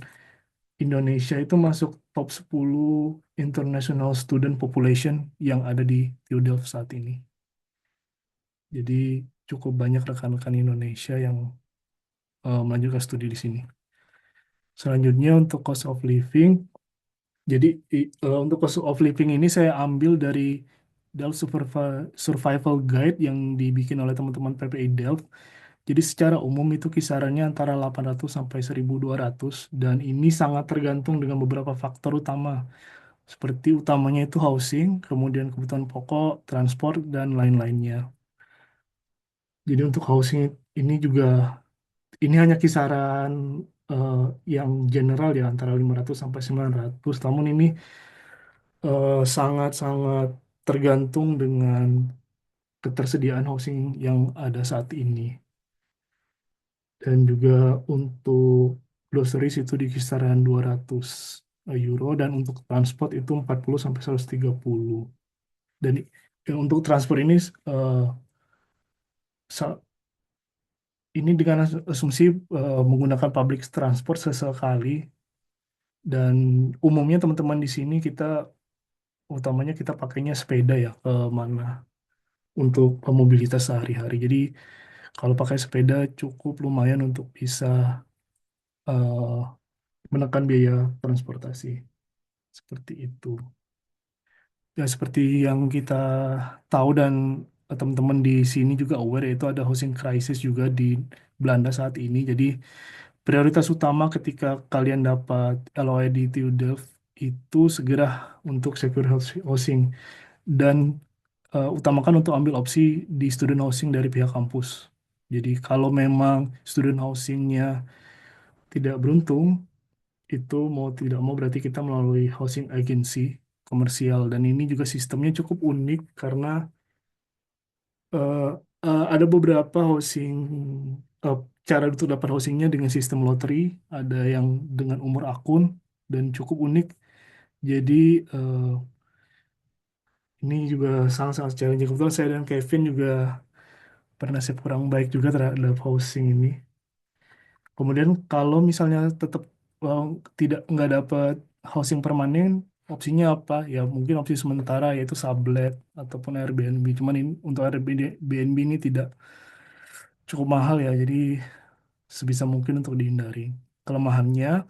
Indonesia itu masuk top 10 international student population yang ada di TU Delft saat ini. Jadi cukup banyak rekan-rekan Indonesia yang melanjutkan studi di sini. Selanjutnya untuk cost of living. Jadi untuk cost of living ini saya ambil dari Delft Survival Guide yang dibikin oleh teman-teman PPI Delft. Jadi secara umum itu kisarannya antara 800 sampai 1.200, dan ini sangat tergantung dengan beberapa faktor utama. Seperti utamanya itu housing, kemudian kebutuhan pokok, transport, dan lain-lainnya. Jadi untuk housing ini juga, ini hanya kisaran eh, yang general ya, antara 500 sampai 900. Namun ini sangat-sangat tergantung dengan ketersediaan housing yang ada saat ini. Dan juga untuk groceries itu di kisaran 200 euro, dan untuk transport itu 40 sampai 130. Dan untuk transport ini sa- ini dengan asumsi menggunakan public transport sesekali, dan umumnya teman-teman di sini kita utamanya kita pakainya sepeda ya ke mana untuk mobilitas sehari-hari. Jadi kalau pakai sepeda cukup lumayan untuk bisa eh, menekan biaya transportasi. Seperti itu. Ya seperti yang kita tahu dan teman-teman di sini juga aware, yaitu ada housing crisis juga di Belanda saat ini. Jadi prioritas utama ketika kalian dapat LOI di TU Delft itu segera untuk secure housing, dan utamakan untuk ambil opsi di student housing dari pihak kampus. Jadi kalau memang student housingnya tidak beruntung, itu mau tidak mau berarti kita melalui housing agency komersial, dan ini juga sistemnya cukup unik karena eh, ada beberapa housing eh, cara untuk dapat housingnya dengan sistem lottery, ada yang dengan umur akun, dan cukup unik. Jadi eh, ini juga sangat-sangat challenging. Kebetulan saya dan Kevin juga bernasib kurang baik juga terhadap housing ini. Kemudian kalau misalnya tetap eh, tidak nggak dapat housing permanen, opsinya apa? Ya mungkin opsi sementara yaitu sublet ataupun Airbnb. Cuman ini untuk Airbnb ini tidak cukup mahal ya, jadi sebisa mungkin untuk dihindari. Kelemahannya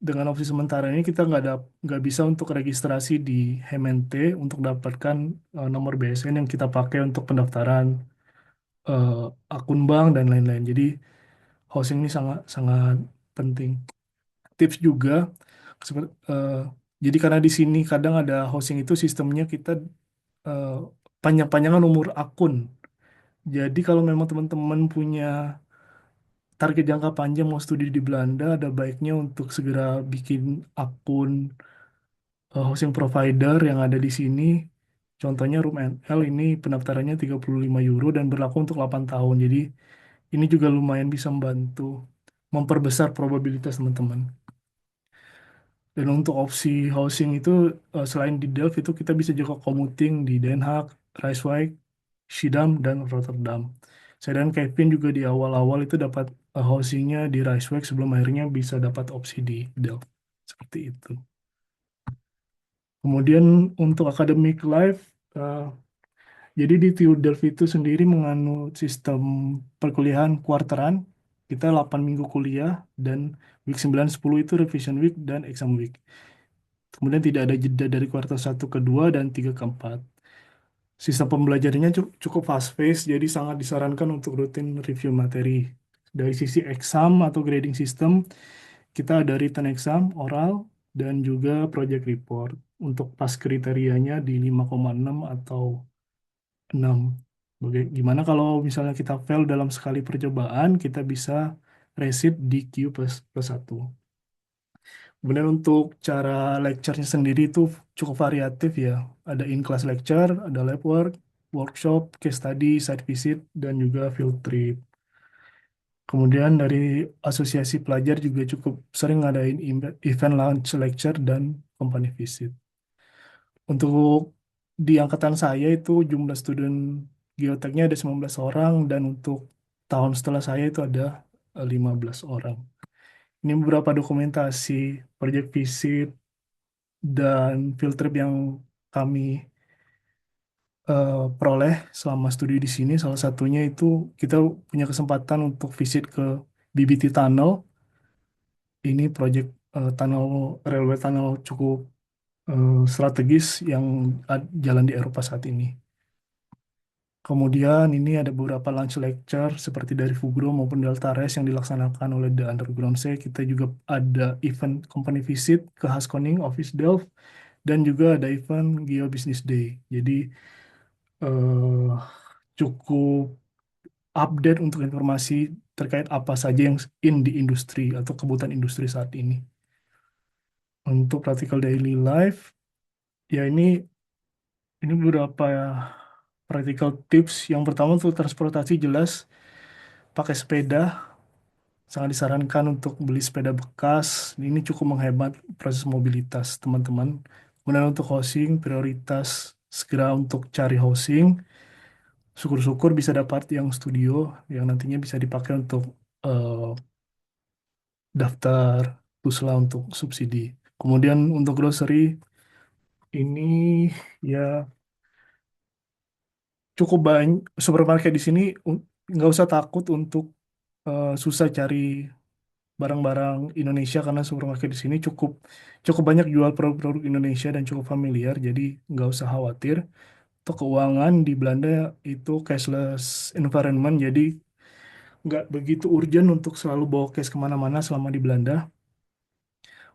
dengan opsi sementara ini kita nggak bisa untuk registrasi di Hemente untuk dapatkan nomor BSN yang kita pakai untuk pendaftaran eh, akun bank dan lain-lain. Jadi housing ini sangat sangat penting. Tips juga jadi karena di sini kadang ada housing itu sistemnya kita eh, panjang-panjangan umur akun. Jadi kalau memang teman-teman punya target jangka panjang mau studi di Belanda, ada baiknya untuk segera bikin akun housing provider yang ada di sini. Contohnya Room NL ini pendaftarannya 35 euro dan berlaku untuk 8 tahun. Jadi ini juga lumayan bisa membantu memperbesar probabilitas teman-teman. Dan untuk opsi housing itu selain di Delft itu kita bisa juga commuting di Den Haag, Rijswijk, Schiedam, dan Rotterdam. Saya dan Kevin juga di awal-awal itu dapat housingnya di Rijswijk sebelum akhirnya bisa dapat opsi di Delft. Seperti itu. Kemudian untuk academic life, Jadi di TU Delft itu sendiri menganut sistem perkuliahan kuarteran. Kita 8 minggu kuliah dan week 9 10 itu revision week dan exam week. Kemudian tidak ada jeda dari kuartal 1 ke 2 dan 3 ke 4. Sistem pembelajarannya cukup fast pace, jadi sangat disarankan untuk rutin review materi. Dari sisi exam atau grading system, kita ada written exam, oral, dan juga project report. Untuk pas kriterianya di 5,6 atau 6. Gimana kalau misalnya kita fail dalam sekali percobaan, kita bisa resit di Q plus 1. Kemudian untuk cara lecture-nya sendiri itu cukup variatif ya. Ada in-class lecture, ada lab work, workshop, case study, site visit, dan juga field trip. Kemudian dari asosiasi pelajar juga cukup sering ngadain event lunch lecture dan company visit. Untuk di angkatan saya itu jumlah student geoteknya ada 19 orang dan untuk tahun setelah saya itu ada 15 orang. Ini beberapa dokumentasi project visit dan field trip yang kami peroleh selama studi di sini. Salah satunya itu kita punya kesempatan untuk visit ke BBT Tunnel. Ini proyek tunnel railway tunnel cukup strategis yang jalan di Eropa saat ini. Kemudian ini ada beberapa lunch lecture seperti dari Fugro maupun Delta Race yang dilaksanakan oleh The Underground Sea. Kita juga ada event company visit ke Haskoning Office Delft dan juga ada event Geo Business Day. Jadi eh, cukup update untuk informasi terkait apa saja yang in di industri atau kebutuhan industri saat ini. Untuk practical daily life, ya ini beberapa practical tips. Yang pertama untuk transportasi jelas pakai sepeda. Sangat disarankan untuk beli sepeda bekas. Ini cukup menghemat proses mobilitas teman-teman. Kemudian untuk housing, prioritas segera untuk cari housing. Syukur-syukur bisa dapat yang studio yang nantinya bisa dipakai untuk eh, daftar pusla untuk subsidi. Kemudian untuk grocery ini ya cukup banyak supermarket di sini nggak usah takut untuk susah cari barang-barang Indonesia karena supermarket di sini cukup cukup banyak jual produk-produk Indonesia dan cukup familiar jadi nggak usah khawatir. Untuk keuangan di Belanda itu cashless environment jadi nggak begitu urgent untuk selalu bawa cash kemana-mana selama di Belanda.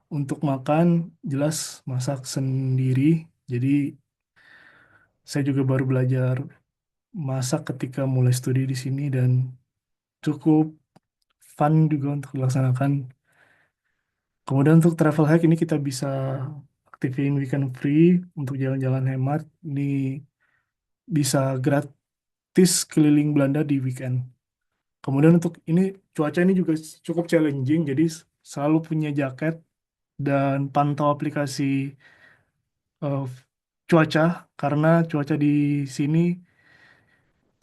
Untuk makan jelas masak sendiri jadi saya juga baru belajar masak ketika mulai studi di sini dan cukup fun juga untuk dilaksanakan. Kemudian untuk travel hack ini kita bisa aktifin weekend free untuk jalan-jalan hemat. Ini bisa gratis keliling Belanda di weekend. Kemudian untuk ini cuaca ini juga cukup challenging, jadi selalu punya jaket dan pantau aplikasi eh, cuaca karena cuaca di sini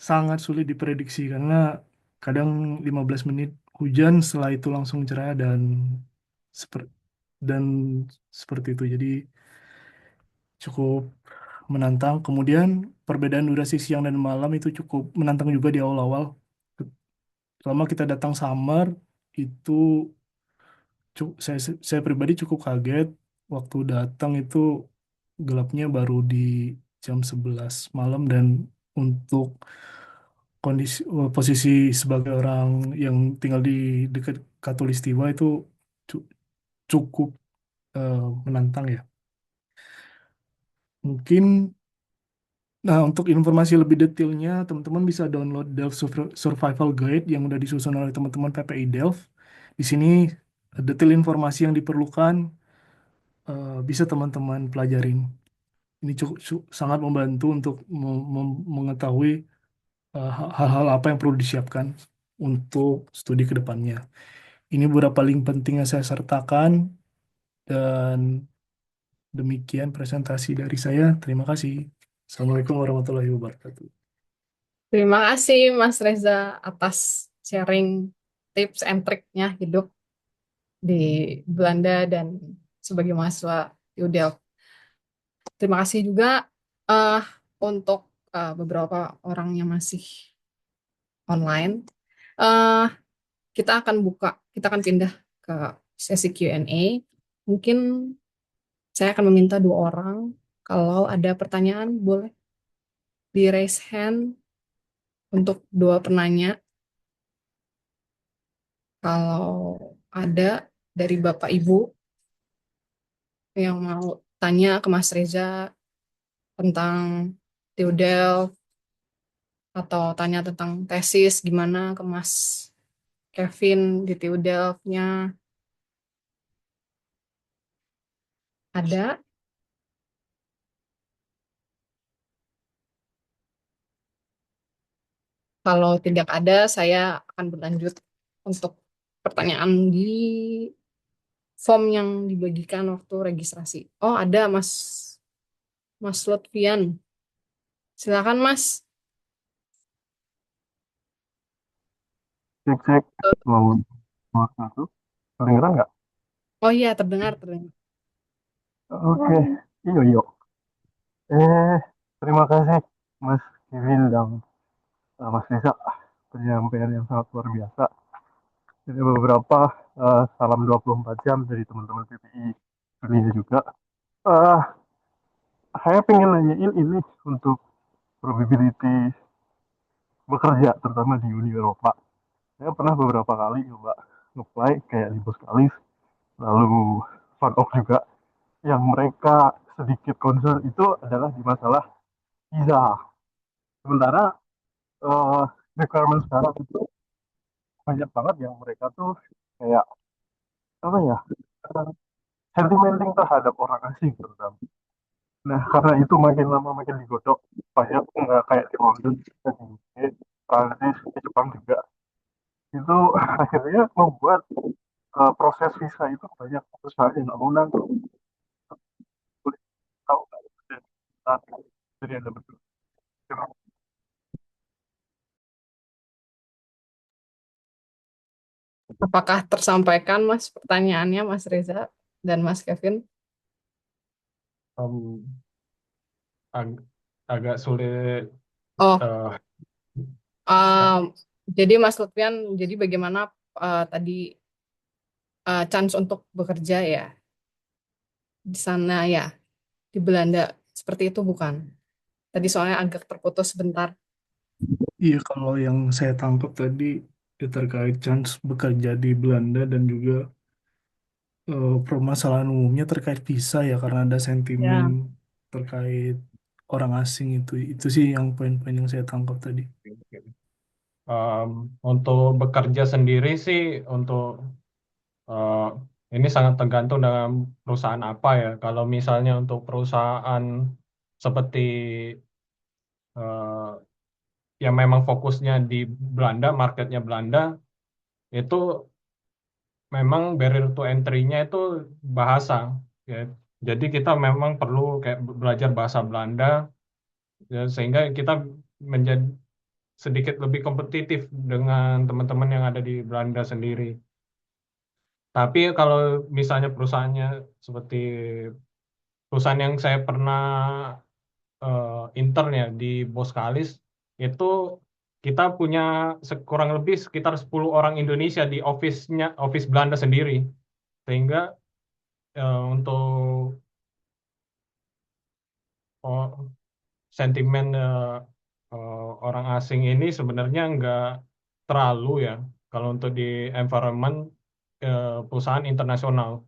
sangat sulit diprediksi karena kadang 15 menit hujan setelah itu langsung cerah seper- dan seperti itu. Jadi cukup menantang. Kemudian perbedaan durasi siang dan malam itu cukup menantang juga di awal-awal. Selama kita datang summer itu saya pribadi cukup kaget waktu datang itu gelapnya baru di jam 11 malam dan untuk posisi sebagai orang yang tinggal di dekat Katulistiwa itu cu- cukup eh, menantang ya. Mungkin nah, untuk informasi lebih detailnya, teman-teman bisa download Delft Survival Guide yang udah disusun oleh teman-teman PPI Delft. Di sini detail informasi yang diperlukan bisa teman-teman pelajarin. Ini cukup sangat membantu untuk mengetahui hal-hal apa yang perlu disiapkan untuk studi ke depannya. Ini beberapa link penting yang saya sertakan dan demikian presentasi dari saya. Terima kasih. Assalamualaikum warahmatullahi wabarakatuh. Terima kasih Mas Reza atas sharing tips and triknya hidup di Belanda dan sebagai mahasiswa UDEL. Terima kasih juga untuk beberapa orang yang masih online. Eh, kita akan pindah ke sesi Q&A. Mungkin saya akan meminta 2 orang. Kalau ada pertanyaan, boleh di raise hand untuk 2 penanya. Kalau ada dari Bapak Ibu yang mau tanya ke Mas Reza tentang Theodel atau tanya tentang tesis gimana ke Mas Kevin di Theodelnya, ada. Kalau tidak ada, saya akan berlanjut untuk pertanyaan di form yang dibagikan waktu registrasi. Oh, ada Mas Lutfian. Silakan Mas. Cek cek mau satu kedengeran nggak? Oh iya, terdengar. Oke, iyo iyo. Terima kasih Mas Kevin dan Mas Reza, penyampaian yang sangat luar biasa. Ini beberapa salam 24 jam dari teman-teman PPI dunia juga. Eh, saya pengen nanyain ini untuk probability bekerja, terutama di Uni Eropa. Saya pernah beberapa kali coba nge-apply kayak di Boskalis, lalu Fun juga. Yang mereka sedikit concern itu adalah di masalah visa. Sementara uh, requirement sekarang itu banyak banget yang mereka tuh kayak apa ya, uh, sentimenting terhadap orang asing terutama. Nah karena itu makin lama makin digodok, banyak nggak kayak di London, di UK, Prancis, di Jepang juga. Itu akhirnya membuat proses visa itu banyak perusahaan yang nggak mau nanggung. Boleh tahu nggak dari Anda berdua? Apakah tersampaikan Mas pertanyaannya Mas Reza dan Mas Kevin? Em, ag- agak sulit. Oh, eh, um, jadi Mas Lutfian, jadi bagaimana tadi chance untuk bekerja ya di sana ya, di Belanda, seperti itu bukan? Tadi soalnya agak terputus sebentar. Iya, kalau yang saya tangkap tadi ya terkait chance bekerja di Belanda dan juga permasalahan umumnya terkait visa ya karena ada sentimen Ya. terkait orang asing itu sih yang poin-poin yang saya tangkap tadi. em, untuk bekerja sendiri sih, untuk eh, ini sangat tergantung dengan perusahaan apa ya. Kalau misalnya untuk perusahaan seperti eh, yang memang fokusnya di Belanda, marketnya Belanda, itu memang barrier to entry-nya itu bahasa. Ya. Jadi kita memang perlu kayak belajar bahasa Belanda, ya, sehingga kita menjadi sedikit lebih kompetitif dengan teman-teman yang ada di Belanda sendiri. Tapi kalau misalnya perusahaannya seperti perusahaan yang saya pernah intern ya di Boskalis, itu kita punya kurang lebih sekitar 10 orang Indonesia di office Belanda sendiri. Sehingga untuk oh, sentimen orang asing ini sebenarnya nggak terlalu ya kalau untuk di environment perusahaan internasional.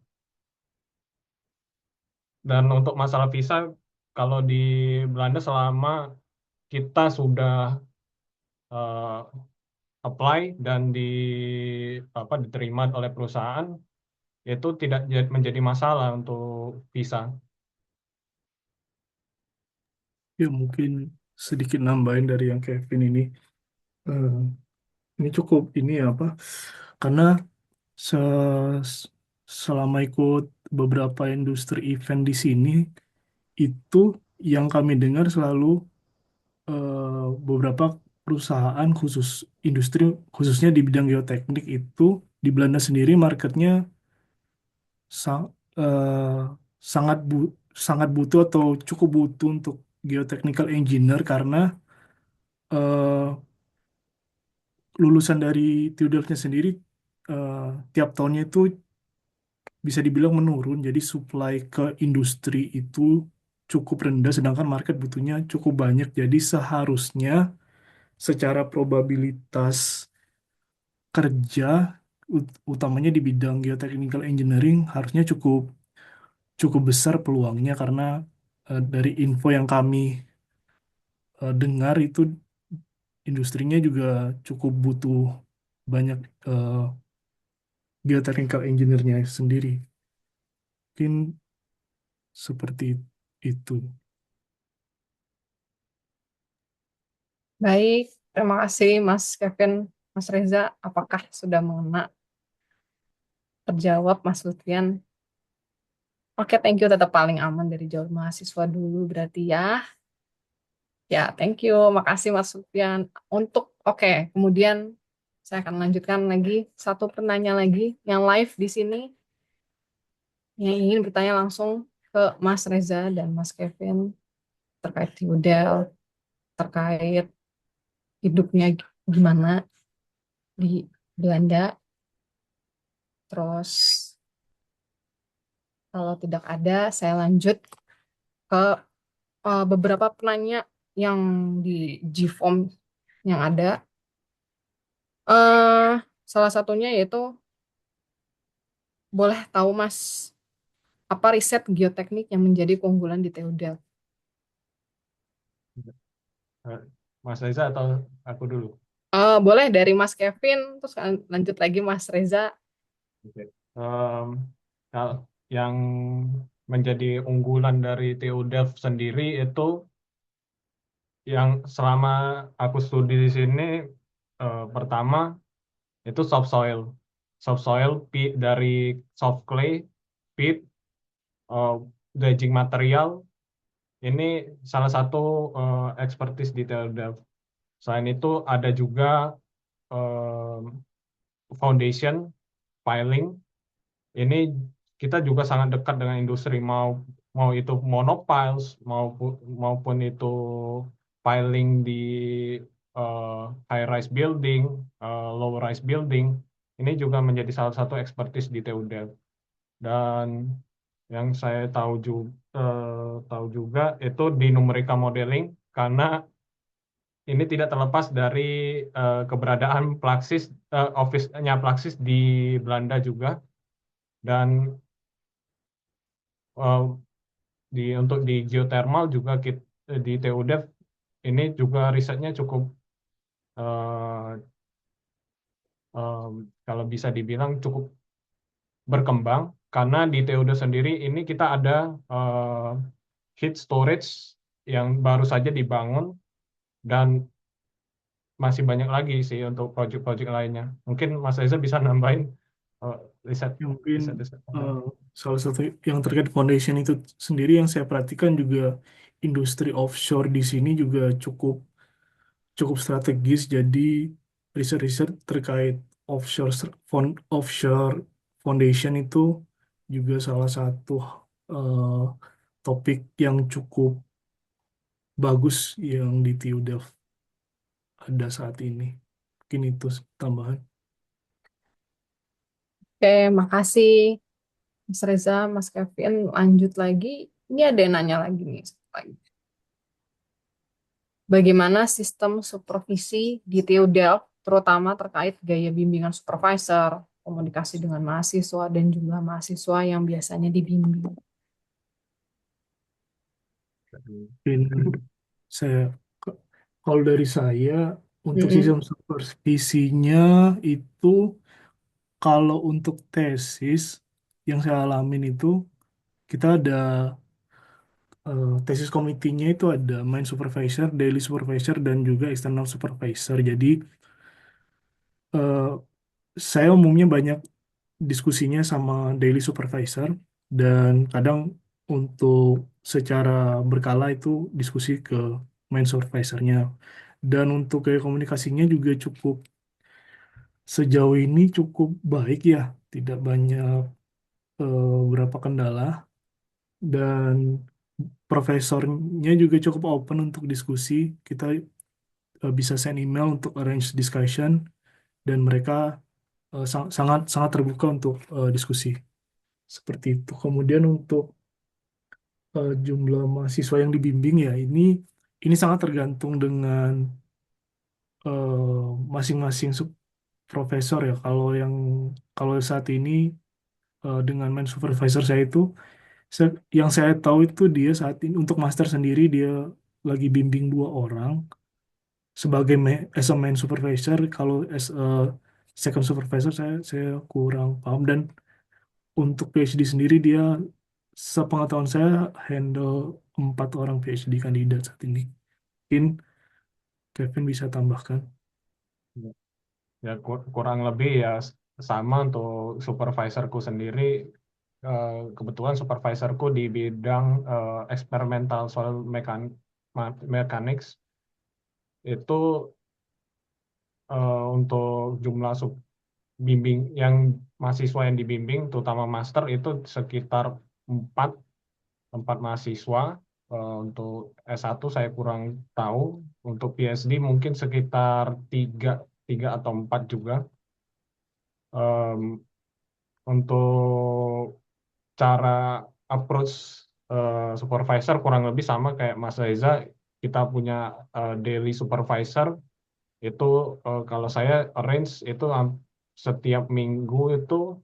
Dan untuk masalah visa, kalau di Belanda selama kita sudah eh, apply dan diterima oleh perusahaan, itu tidak menjadi masalah untuk visa. Ya mungkin sedikit nambahin dari yang Kevin ini. Eh, ini cukup ini ya apa? Karena se- selama ikut beberapa industri event di sini itu yang kami dengar selalu beberapa perusahaan khusus industri khususnya di bidang geoteknik itu di Belanda sendiri marketnya sa- eh, sangat sangat butuh atau cukup butuh untuk geotechnical engineer karena eh, lulusan dari TUDELF-nya sendiri eh, tiap tahunnya itu bisa dibilang menurun. Jadi supply ke industri itu cukup rendah, sedangkan market butuhnya cukup banyak. Jadi seharusnya secara probabilitas kerja, utamanya di bidang geotechnical engineering, harusnya cukup cukup besar peluangnya karena dari info yang kami dengar itu industrinya juga cukup butuh banyak eh, geotechnical engineer-nya sendiri. Mungkin seperti itu. Baik, terima kasih Mas Kevin, Mas Reza. Apakah sudah mengena terjawab Mas Lutfian? Oke, thank you. Tetap paling aman dari jalur mahasiswa dulu berarti ya. Ya, thank you. Makasih Mas Lutfian. Oke, kemudian saya akan lanjutkan lagi. Satu penanya lagi yang live di sini. Yang ingin bertanya langsung ke Mas Reza dan Mas Kevin terkait Yudel, terkait hidupnya gimana di Belanda. Terus kalau tidak ada, saya lanjut ke beberapa penanya yang di G-Form yang ada. eh Salah satunya yaitu, boleh tahu Mas, apa riset geoteknik yang menjadi keunggulan di TU Delft? Eh, Mas Reza atau aku dulu? Boleh dari Mas Kevin, terus lanjut lagi Mas Reza. Oke. Kalau yang menjadi unggulan dari TU Delft sendiri itu yang selama aku studi di sini, pertama itu soft soil. Soft soil dari soft clay, peat, eh, dredging material, ini salah satu expertise di TU Delft. Selain itu ada juga eh, foundation, piling. Ini kita juga sangat dekat dengan industri, mau mau itu monopiles maupun itu piling di high rise building, low rise building. Ini juga menjadi salah satu expertise di TU Delft. Dan yang saya tahu juga itu di numerical modeling, karena ini tidak terlepas dari keberadaan Plaxis, office-nya Plaxis di Belanda juga. Dan eh, untuk di geothermal juga di TU Delft ini juga risetnya cukup, eh, kalau bisa dibilang cukup berkembang, karena di TU Delft sendiri ini kita ada eh, heat storage yang baru saja dibangun, dan masih banyak lagi sih untuk proyek-proyek lainnya. Mungkin Mas Reza bisa nambahin eh, riset Ya, mungkin riset riset eh, salah satu yang terkait foundation itu sendiri yang saya perhatikan juga industri offshore di sini juga cukup cukup strategis. Jadi riset-riset terkait offshore foundation itu juga salah satu eh, topik yang cukup bagus yang di TU Delft ada saat ini. Mungkin itu tambahan. Oke, makasih Mas Reza, Mas Kevin. Lanjut lagi. Ini ada yang nanya lagi nih. Bagaimana sistem supervisi di TU Delft, terutama terkait gaya bimbingan supervisor, komunikasi dengan mahasiswa, dan jumlah mahasiswa yang biasanya dibimbing? Mungkin saya kalau dari saya untuk Mm-mm. sistem supervisinya itu kalau untuk tesis yang saya alamin itu kita ada tesis komitinya itu ada main supervisor, daily supervisor dan juga external supervisor. Jadi eh, saya umumnya banyak diskusinya sama daily supervisor dan kadang untuk secara berkala itu diskusi ke main supervisornya. Dan untuk gaya komunikasinya juga cukup sejauh ini cukup baik ya, tidak banyak berapa kendala. Dan profesornya juga cukup open untuk diskusi. Kita bisa send email untuk arrange discussion dan mereka sangat sangat terbuka untuk diskusi seperti itu. Kemudian untuk jumlah mahasiswa yang dibimbing ya ini sangat tergantung dengan masing-masing profesor ya. Kalau saat ini dengan main supervisor saya itu yang saya tahu itu dia saat ini untuk master sendiri dia lagi bimbing 2 orang sebagai as a main supervisor. Kalau as a second supervisor saya kurang paham, dan untuk PhD sendiri dia sepengetahuan saya handle 4 orang PhD kandidat saat ini. Mungkin Kevin bisa tambahkan. Ya kurang lebih ya sama untuk supervisorku sendiri. Kebetulan supervisorku di bidang experimental soil mechanics itu untuk jumlah bimbing yang mahasiswa yang dibimbing terutama master itu sekitar 4 mahasiswa. Untuk S1 saya kurang tahu, untuk PhD mungkin sekitar 3 atau 4 juga. Untuk cara approach supervisor kurang lebih sama kayak Mas Reza. Kita punya daily supervisor itu, kalau saya arrange itu setiap minggu itu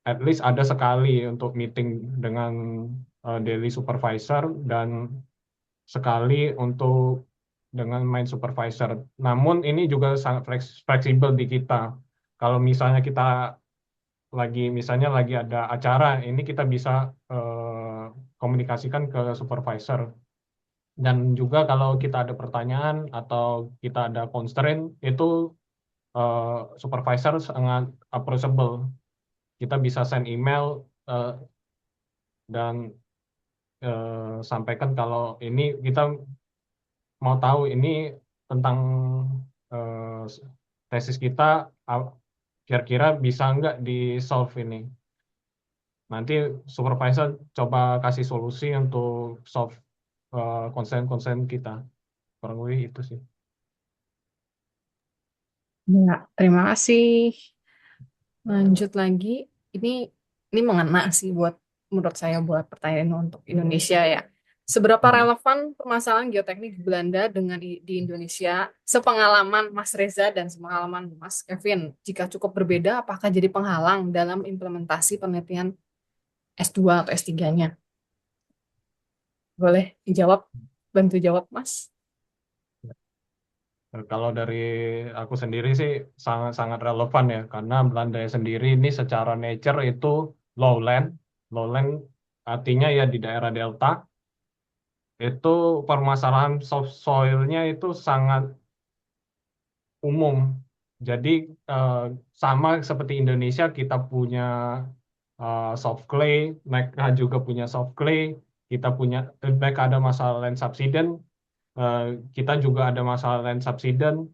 at least ada sekali untuk meeting dengan daily supervisor dan sekali untuk dengan main supervisor. Namun ini juga sangat fleksibel di kita. Kalau misalnya kita misalnya lagi ada acara, ini kita bisa komunikasikan ke supervisor. Dan juga kalau kita ada pertanyaan atau kita ada constraint, itu supervisor sangat approachable. Kita bisa send email dan sampaikan kalau ini kita mau tahu ini tentang tesis kita, kira-kira bisa nggak di solve ini. Nanti supervisor coba kasih solusi untuk solve concern kita. Kurang lebih itu sih. Ya, terima kasih. Lanjut lagi, ini mengena sih menurut saya buat pertanyaan untuk Indonesia ya. Seberapa relevan permasalahan geoteknik di Belanda dengan di Indonesia? Sepengalaman Mas Reza dan sepengalaman Mas Kevin, jika cukup berbeda, apakah jadi penghalang dalam implementasi penelitian S2 atau S3-nya? Boleh dijawab, bantu jawab Mas. Kalau dari aku sendiri sih sangat relevan ya, karena Belanda sendiri ini secara nature itu lowland. Lowland artinya ya di daerah delta. Itu permasalahan soft soil-nya itu sangat umum. Jadi sama seperti Indonesia, kita punya soft clay, mereka juga punya soft clay, mereka ada masalah land subsidence, kita juga ada masalah land subsidence,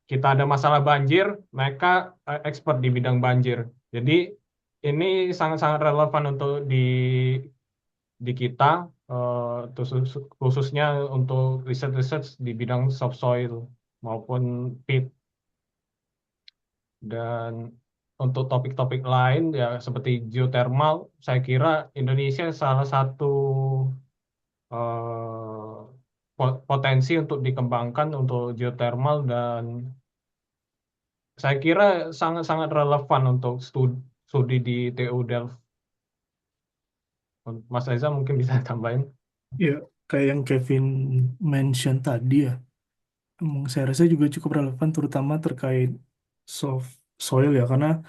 kita ada masalah banjir, mereka expert di bidang banjir. Jadi ini sangat-sangat relevan untuk di kita, khususnya untuk research di bidang soft soil maupun peat. Dan untuk topik-topik lain ya seperti geothermal, saya kira Indonesia salah satu potensi untuk dikembangkan untuk geothermal, dan saya kira sangat-sangat relevan untuk studi di TU Delft. Mas Reza mungkin bisa tambahin. Ya, kayak yang Kevin mention tadi ya, saya rasa juga cukup relevan terutama terkait soft soil ya, karena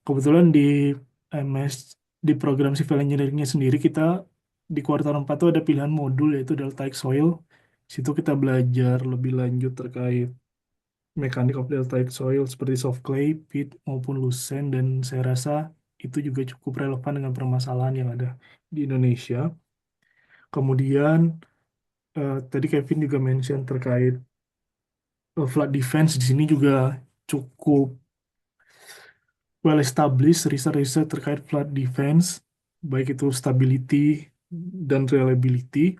kebetulan di MS di program civil engineeringnya sendiri kita di kuartal 4 itu ada pilihan modul yaitu deltaic soil. Situ kita belajar lebih lanjut terkait mechanic of deltaic soil seperti soft clay, peat maupun loose sand, dan saya rasa itu juga cukup relevan dengan permasalahan yang ada di Indonesia. Kemudian tadi Kevin juga mention terkait flood defense, di sini juga cukup well established riset-riset terkait flood defense, baik itu stability dan reliability.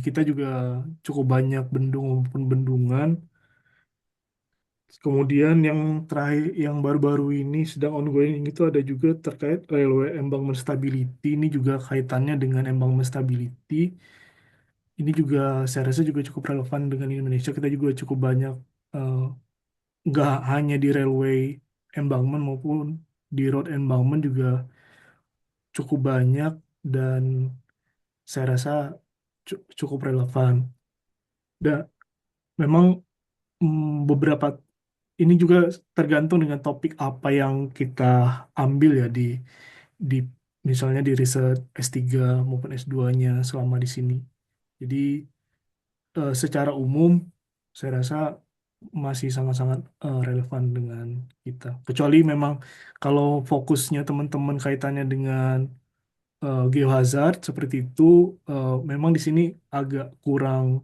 Kita juga cukup banyak bendung maupun bendungan. Kemudian yang terakhir, yang baru-baru ini sedang ongoing itu ada juga terkait railway embankment stability. Ini juga kaitannya dengan embankment stability. Ini juga saya rasa juga cukup relevan dengan Indonesia. Kita juga cukup banyak, eh, nggak hanya di railway embankment maupun di road embankment juga cukup banyak, dan saya rasa cukup relevan. Dan memang beberapa ini juga tergantung dengan topik apa yang kita ambil ya di misalnya di riset S3 maupun S2-nya selama di sini. Jadi secara umum saya rasa masih sangat-sangat relevan dengan kita. Kecuali memang kalau fokusnya teman-teman kaitannya dengan geohazard seperti itu, memang di sini agak kurang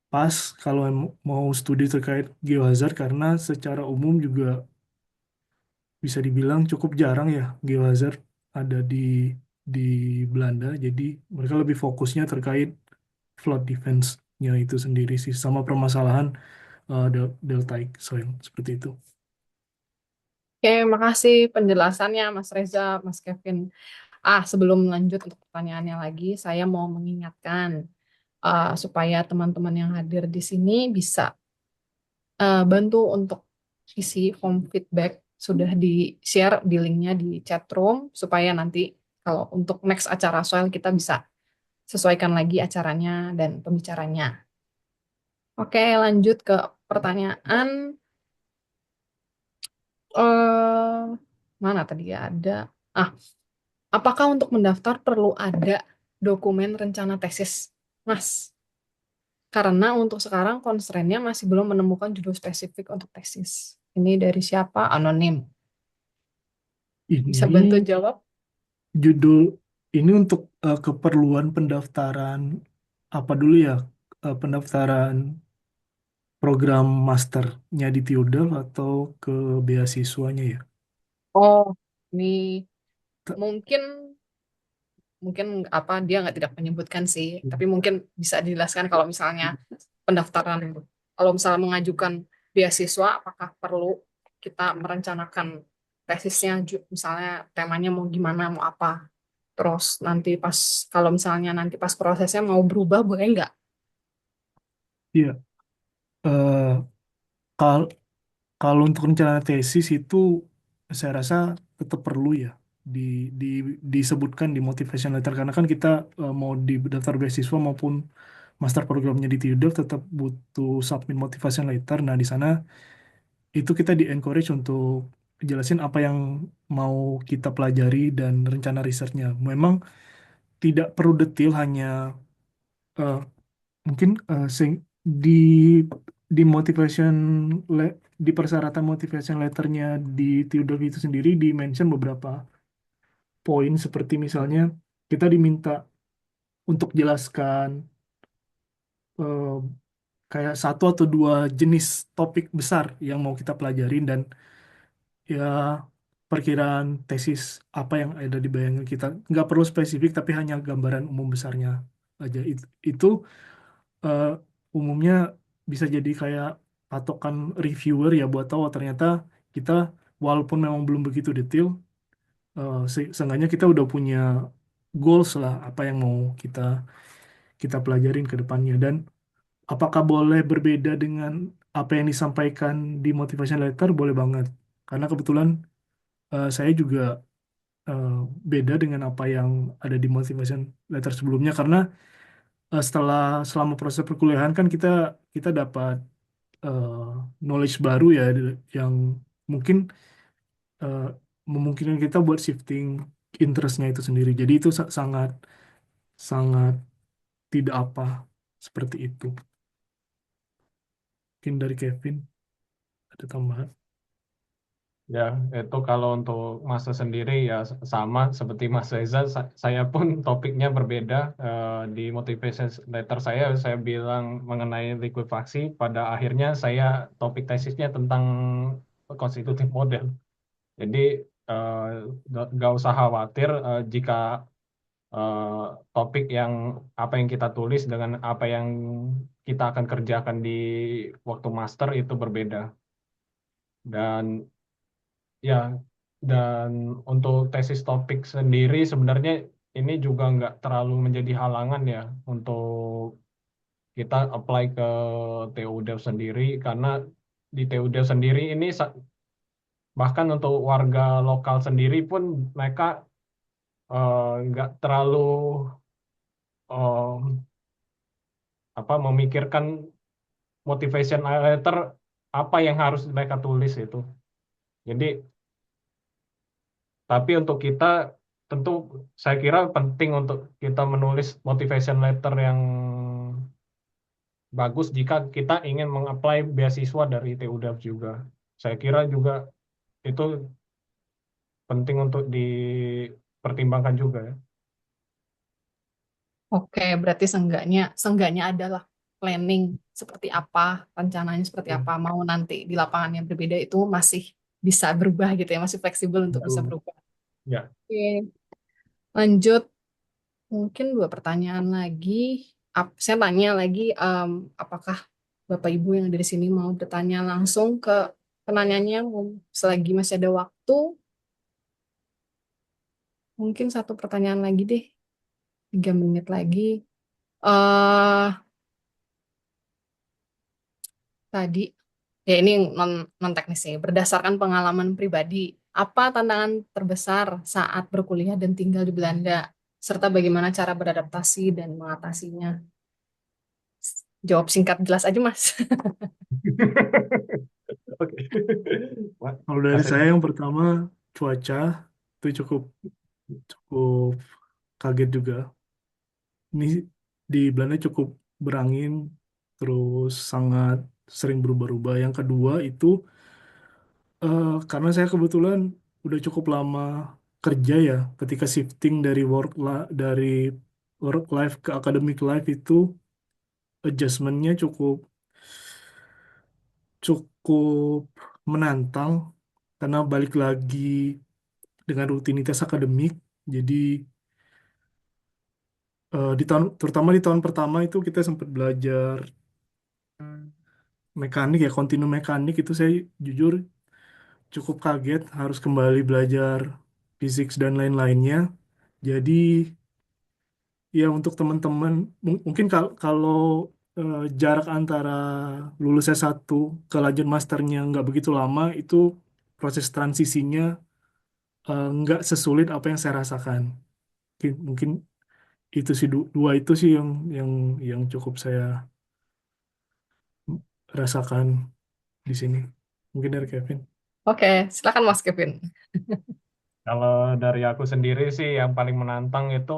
pas kalau mau studi terkait geohazard, karena secara umum juga bisa dibilang cukup jarang ya geohazard ada di Belanda. Jadi mereka lebih fokusnya terkait flood defense-nya itu sendiri sih, sama permasalahan deltaic soil seperti itu. Oke, makasih penjelasannya Mas Reza, Mas Kevin. Sebelum lanjut untuk pertanyaannya lagi, saya mau mengingatkan supaya teman-teman yang hadir di sini bisa bantu untuk isi form feedback, sudah di-share di linknya di chat room, supaya nanti kalau untuk next acara soal kita bisa sesuaikan lagi acaranya dan pembicaranya. Oke, lanjut ke pertanyaan. eh Mana tadi ya ada? Ah, apakah untuk mendaftar perlu ada dokumen rencana tesis, Mas? Karena untuk sekarang constraint-nya masih belum menemukan judul spesifik untuk tesis. Ini dari siapa? Anonim. Bisa bantu Ini jawab? judul ini untuk keperluan pendaftaran apa dulu ya? Pendaftaran program masternya di TUDAL atau ke beasiswanya ya? Oh, ini T- mungkin mungkin apa dia nggak tidak menyebutkan sih, tapi mungkin bisa dijelaskan kalau misalnya pendaftaran, kalau misalnya mengajukan beasiswa, apakah perlu kita merencanakan tesisnya, misalnya temanya mau gimana, mau apa, terus nanti pas kalau misalnya nanti pas prosesnya mau berubah boleh nggak? Iya, eh, kal- kalau untuk rencana tesis itu saya rasa tetap perlu ya di, di disebutkan di motivation letter, karena kan kita mau di daftar beasiswa maupun master programnya di TUDAF tetap butuh submit motivation letter. Nah, di sana itu kita di encourage untuk jelasin apa yang mau kita pelajari dan rencana risetnya. Memang tidak perlu detail, hanya eh, mungkin di motivation di persyaratan motivation letternya di Theodore itu sendiri di mention beberapa poin, seperti misalnya kita diminta untuk jelaskan eh, kayak satu atau dua jenis topik besar yang mau kita pelajarin, dan ya perkiraan tesis apa yang ada di bayangan kita, nggak perlu spesifik tapi hanya gambaran umum besarnya aja. Itu eh, umumnya bisa jadi kayak patokan reviewer ya, buat tahu oh, ternyata kita walaupun memang belum begitu detail, seenggaknya kita udah punya goals lah apa yang mau kita kita pelajarin ke depannya. Dan apakah boleh berbeda dengan apa yang disampaikan di motivation letter? Boleh banget, karena kebetulan saya juga eh, beda dengan apa yang ada di motivation letter sebelumnya, karena selama proses perkuliahan kan kita kita dapat eh, knowledge baru ya, yang mungkin eh, memungkinkan kita buat shifting interestnya itu sendiri. Jadi itu sangat sangat tidak apa seperti itu. Mungkin dari Kevin ada tambahan. Ya, itu kalau untuk Mas sendiri ya sama seperti Mas Reza, saya pun topiknya berbeda. Di motivation letter saya bilang mengenai likuifaksi. Pada akhirnya saya topik tesisnya tentang constitutive model. Jadi eh, nggak usah khawatir jika eh, topik yang apa yang kita tulis dengan apa yang kita akan kerjakan di waktu master itu berbeda. Dan ya, dan untuk tesis topik sendiri sebenarnya ini juga nggak terlalu menjadi halangan ya untuk kita apply ke TU Dev sendiri, karena di TU Dev sendiri ini bahkan untuk warga lokal sendiri pun mereka nggak terlalu em, memikirkan motivation letter apa yang harus mereka tulis itu. Jadi, tapi untuk kita tentu saya kira penting untuk kita menulis motivation letter yang bagus jika kita ingin mengapply beasiswa dari TU Dev juga. Saya kira juga itu penting untuk dipertimbangkan juga ya. Oke, berarti seenggaknya adalah planning seperti apa, rencananya seperti Ya, apa, mau nanti di lapangan yang berbeda itu masih bisa berubah gitu ya, masih fleksibel untuk bisa betul. berubah. Ya, Oke, lanjut. Mungkin dua pertanyaan lagi. Saya tanya lagi, apakah Bapak Ibu yang dari sini mau bertanya langsung ke penanyanya selagi masih ada waktu? Mungkin satu pertanyaan lagi deh, 3 menit lagi. eh Tadi, ya ini non teknis sih. Berdasarkan pengalaman pribadi, apa tantangan terbesar saat berkuliah dan tinggal di Belanda, serta bagaimana cara beradaptasi dan mengatasinya? Jawab singkat jelas aja, Mas. oke. Kalau dari Mas saya Edi. yang pertama, cuaca itu cukup cukup kaget juga. Ini di Belanda cukup berangin, terus sangat sering berubah-ubah. Yang kedua itu karena saya kebetulan udah cukup lama kerja ya, ketika shifting dari work life ke academic life itu adjustmentnya cukup cukup menantang karena balik lagi dengan rutinitas akademik. Jadi terutama di tahun pertama itu kita sempat belajar mekanik ya, kontinu mekanik itu saya jujur cukup kaget harus kembali belajar fisik dan lain-lainnya. Jadi ya untuk teman-teman mungkin kalau jarak antara lulus S1 ke lanjut masternya nggak begitu lama, itu proses transisinya nggak sesulit apa yang saya rasakan. Mungkin itu sih dua itu sih yang cukup saya rasakan di sini. Mungkin dari Kevin. Oke, silakan Mas Kevin. Kalau dari aku sendiri sih yang paling menantang itu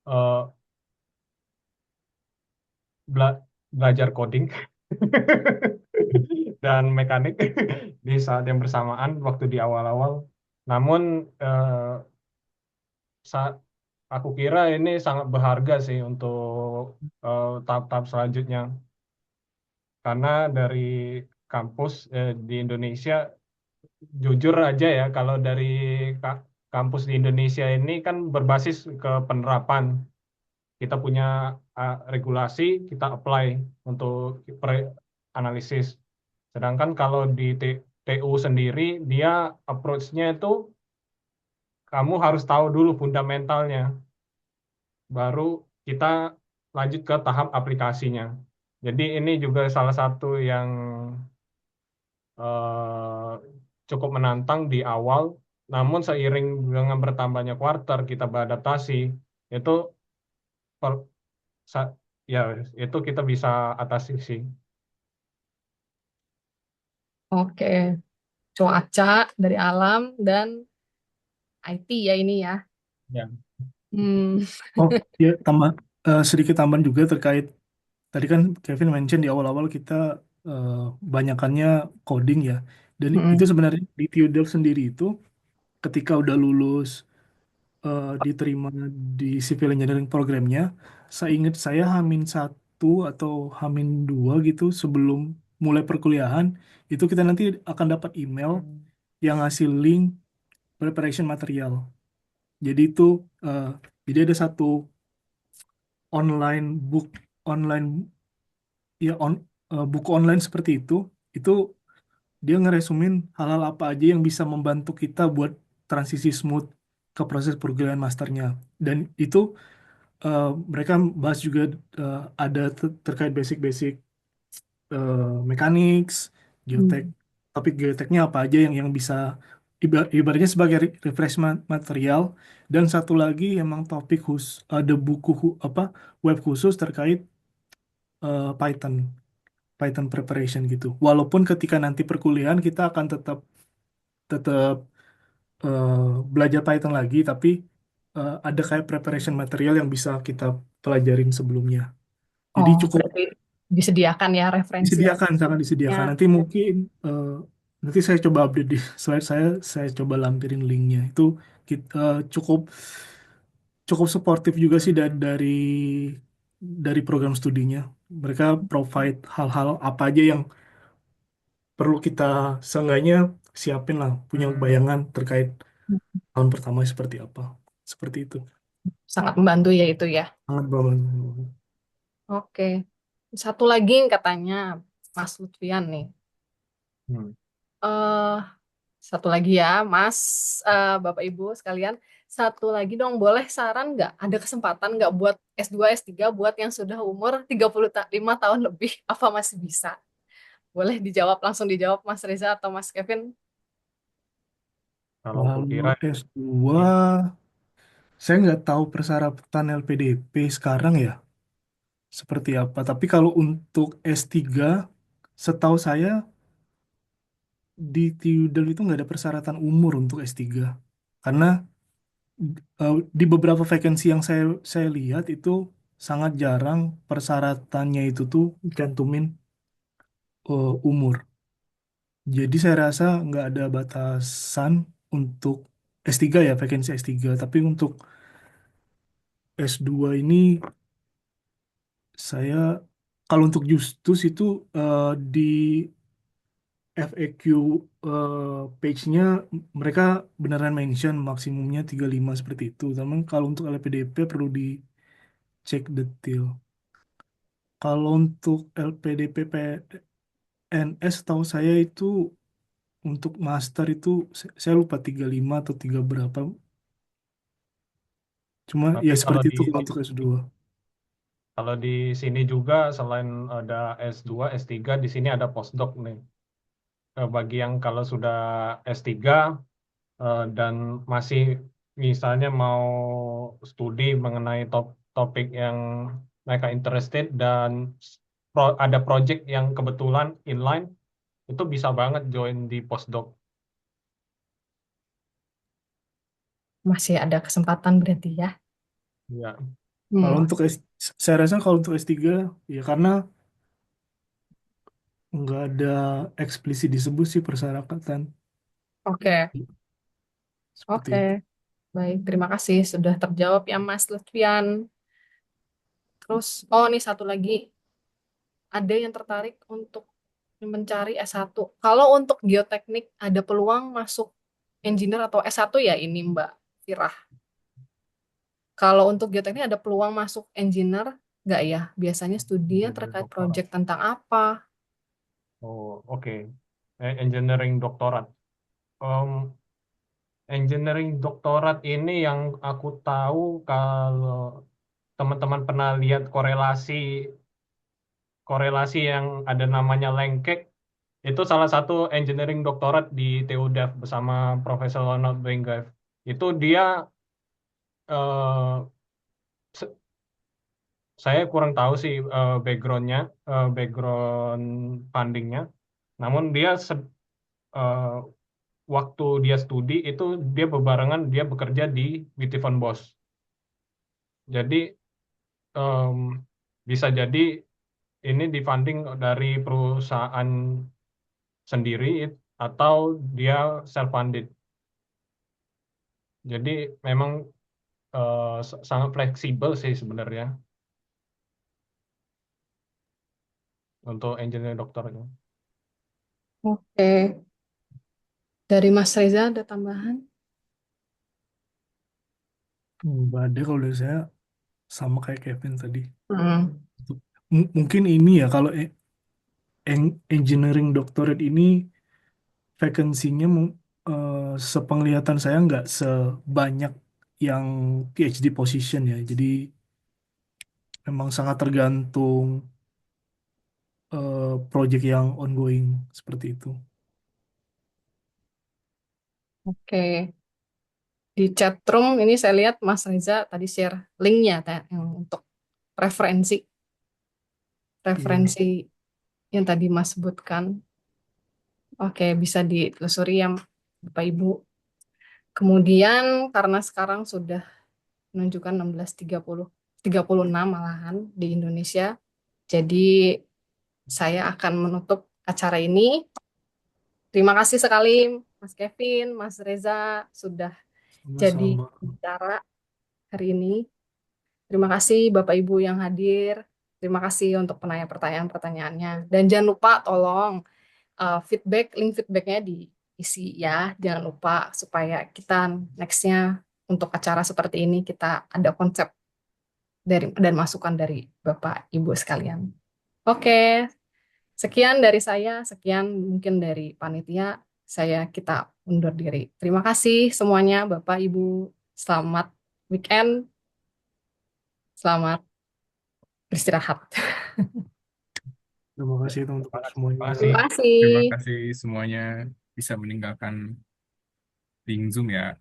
eh, belajar coding dan mekanik di saat yang bersamaan waktu di awal-awal. Namun eh, sa- aku kira ini sangat berharga sih untuk tahap-tahap selanjutnya, karena dari kampus di Indonesia, jujur aja ya, kalau dari kampus di Indonesia ini kan berbasis ke penerapan. Kita punya regulasi, kita apply untuk analisis. Sedangkan kalau di TU sendiri, dia approach-nya itu kamu harus tahu dulu fundamentalnya, baru kita lanjut ke tahap aplikasinya. Jadi ini juga salah satu yang eh, cukup menantang di awal, namun seiring dengan bertambahnya kuarter kita beradaptasi, itu per- sa- ya itu kita bisa atasi sih. Oke, cuaca dari alam dan IT ya ini ya. Ya. Hmm. Oh, ya sedikit tambahan juga terkait tadi kan Kevin mention di awal-awal kita eh, banyakannya coding ya. Dan itu Mm-mm. sebenarnya di TUDELF sendiri itu ketika udah lulus diterima di civil engineering programnya, saya ingat saya H-1 atau H-2 gitu sebelum mulai perkuliahan, itu kita nanti akan dapat email yang ngasih link preparation material. Jadi itu eh, jadi ada satu online book online ya buku online seperti itu dia ngeresumin hal-hal apa aja yang bisa membantu kita buat transisi smooth ke proses perkuliahan masternya. Dan itu mereka bahas juga ada terkait basic-basic mechanics, geotek, Hmm. topik geoteknya apa aja yang bisa ibaratnya sebagai refreshment material. Dan satu lagi emang topik ada buku apa web khusus terkait Python. Python preparation gitu. Walaupun ketika nanti perkuliahan kita akan tetap tetap eh, belajar Python lagi, tapi ada kayak preparation material yang bisa kita pelajarin sebelumnya. Jadi Oh, cukup berarti disediakan ya disediakan, sangat referensi-referensinya. disediakan. Nanti mungkin nanti saya coba update di slide saya coba lampirin linknya. Itu kita cukup cukup suportif juga sih dari program studinya. Mereka provide hal-hal apa aja yang perlu kita seenggaknya siapin lah, punya bayangan terkait tahun pertama seperti apa. Seperti itu. Sangat membantu ya itu ya. Sangat membantu. Oke. Satu lagi yang katanya Mas Lutfian nih. Hmm. eh Satu lagi ya, Mas, Bapak Ibu sekalian. Satu lagi dong, boleh saran nggak? Ada kesempatan nggak buat S2, S3 buat yang sudah umur 35 tahun lebih? Apa masih bisa? Boleh dijawab, langsung dijawab Mas Reza atau Mas Kevin? Kalau aku Kalau kira S2, i- saya nggak tahu persyaratan LPDP sekarang ya, seperti apa. Tapi kalau untuk S3, setahu saya di TUDEL itu nggak ada persyaratan umur untuk S3. Karena di beberapa vacancy yang saya lihat itu sangat jarang persyaratannya itu tuh cantumin umur. Jadi saya rasa nggak ada batasan untuk S3 ya, vacancy S3. Tapi untuk S2 ini saya, kalau untuk Justus itu di FAQ page-nya mereka beneran mention maksimumnya 35 seperti itu. Tapi kalau untuk LPDP perlu dicek detail. Kalau untuk LPDP PNS tahu saya itu untuk master itu saya lupa 35 atau 3 berapa. Cuma ya tapi seperti itu kalau untuk S2. kalau di sini juga selain ada S2, S3, di sini ada postdoc nih. Bagi yang kalau sudah S3 dan masih misalnya mau studi mengenai topik yang mereka interested dan ada project yang kebetulan inline, itu bisa banget join di postdoc. Masih ada kesempatan berarti ya. Ya, Kalau Hmm, untuk saya rasa kalau untuk S3 ya karena nggak ada eksplisit disebut sih persyaratan oke, seperti oke. itu. Baik, terima kasih sudah terjawab ya Mas Lutfian. Terus, oh ini satu lagi. Ada yang tertarik untuk mencari S1. Kalau untuk geoteknik ada peluang masuk engineer atau S1 ya ini Mbak Firah. Kalau untuk geoteknik ada peluang masuk engineer nggak ya? Biasanya studinya engineer terkait doktorat. project tentang apa? Oh, oke. Engineering doktorat. Em, Engineering doktorat ini yang aku tahu kalau teman-teman pernah lihat korelasi korelasi yang ada namanya Lengkek, itu salah satu engineering doktorat di TUDEF bersama Profesor Ronald Wingate. Itu dia eh, se- saya kurang tahu sih backgroundnya, background fundingnya. Namun dia eh, waktu dia studi itu dia bebarengan dia bekerja di Witty van Bos. Jadi em, bisa jadi ini difunding dari perusahaan sendiri atau dia self funded. Jadi memang sangat fleksibel sih sebenarnya untuk engineer dokter ini. Oke, dari Mas Reza ada tambahan? Nggak ada kalau dari saya sama kayak Kevin tadi. Hmm. Mungkin ini ya kalau engineering doctorate ini vakansinya sepenglihatan saya nggak sebanyak yang PhD position ya. Jadi memang sangat tergantung project yang ongoing seperti itu. Oke. Di chat room ini saya lihat Mas Reza tadi share linknya yang untuk referensi Iya, referensi yang tadi Mas sebutkan. Oke, bisa ditelusuri ya Bapak Ibu. Kemudian karena sekarang sudah menunjukkan 16.36 malahan di Indonesia. Jadi saya akan menutup acara ini. Terima kasih sekali Mas Kevin, Mas Reza sudah jadi sama-sama. bicara hari ini. Terima kasih Bapak Ibu yang hadir. Terima kasih untuk pertanyaan-pertanyaannya. Dan jangan lupa tolong link feedbacknya diisi ya. Jangan lupa supaya kita nextnya untuk acara seperti ini kita ada konsep dan masukan dari Bapak Ibu sekalian. Oke, sekian dari saya, sekian mungkin dari panitia. Kita undur diri. Terima kasih semuanya Bapak Ibu. Selamat weekend, selamat beristirahat. Terima kasih teman-teman Terima semuanya. kasih. Terima kasih. Terima kasih semuanya bisa meninggalkan link Zoom ya.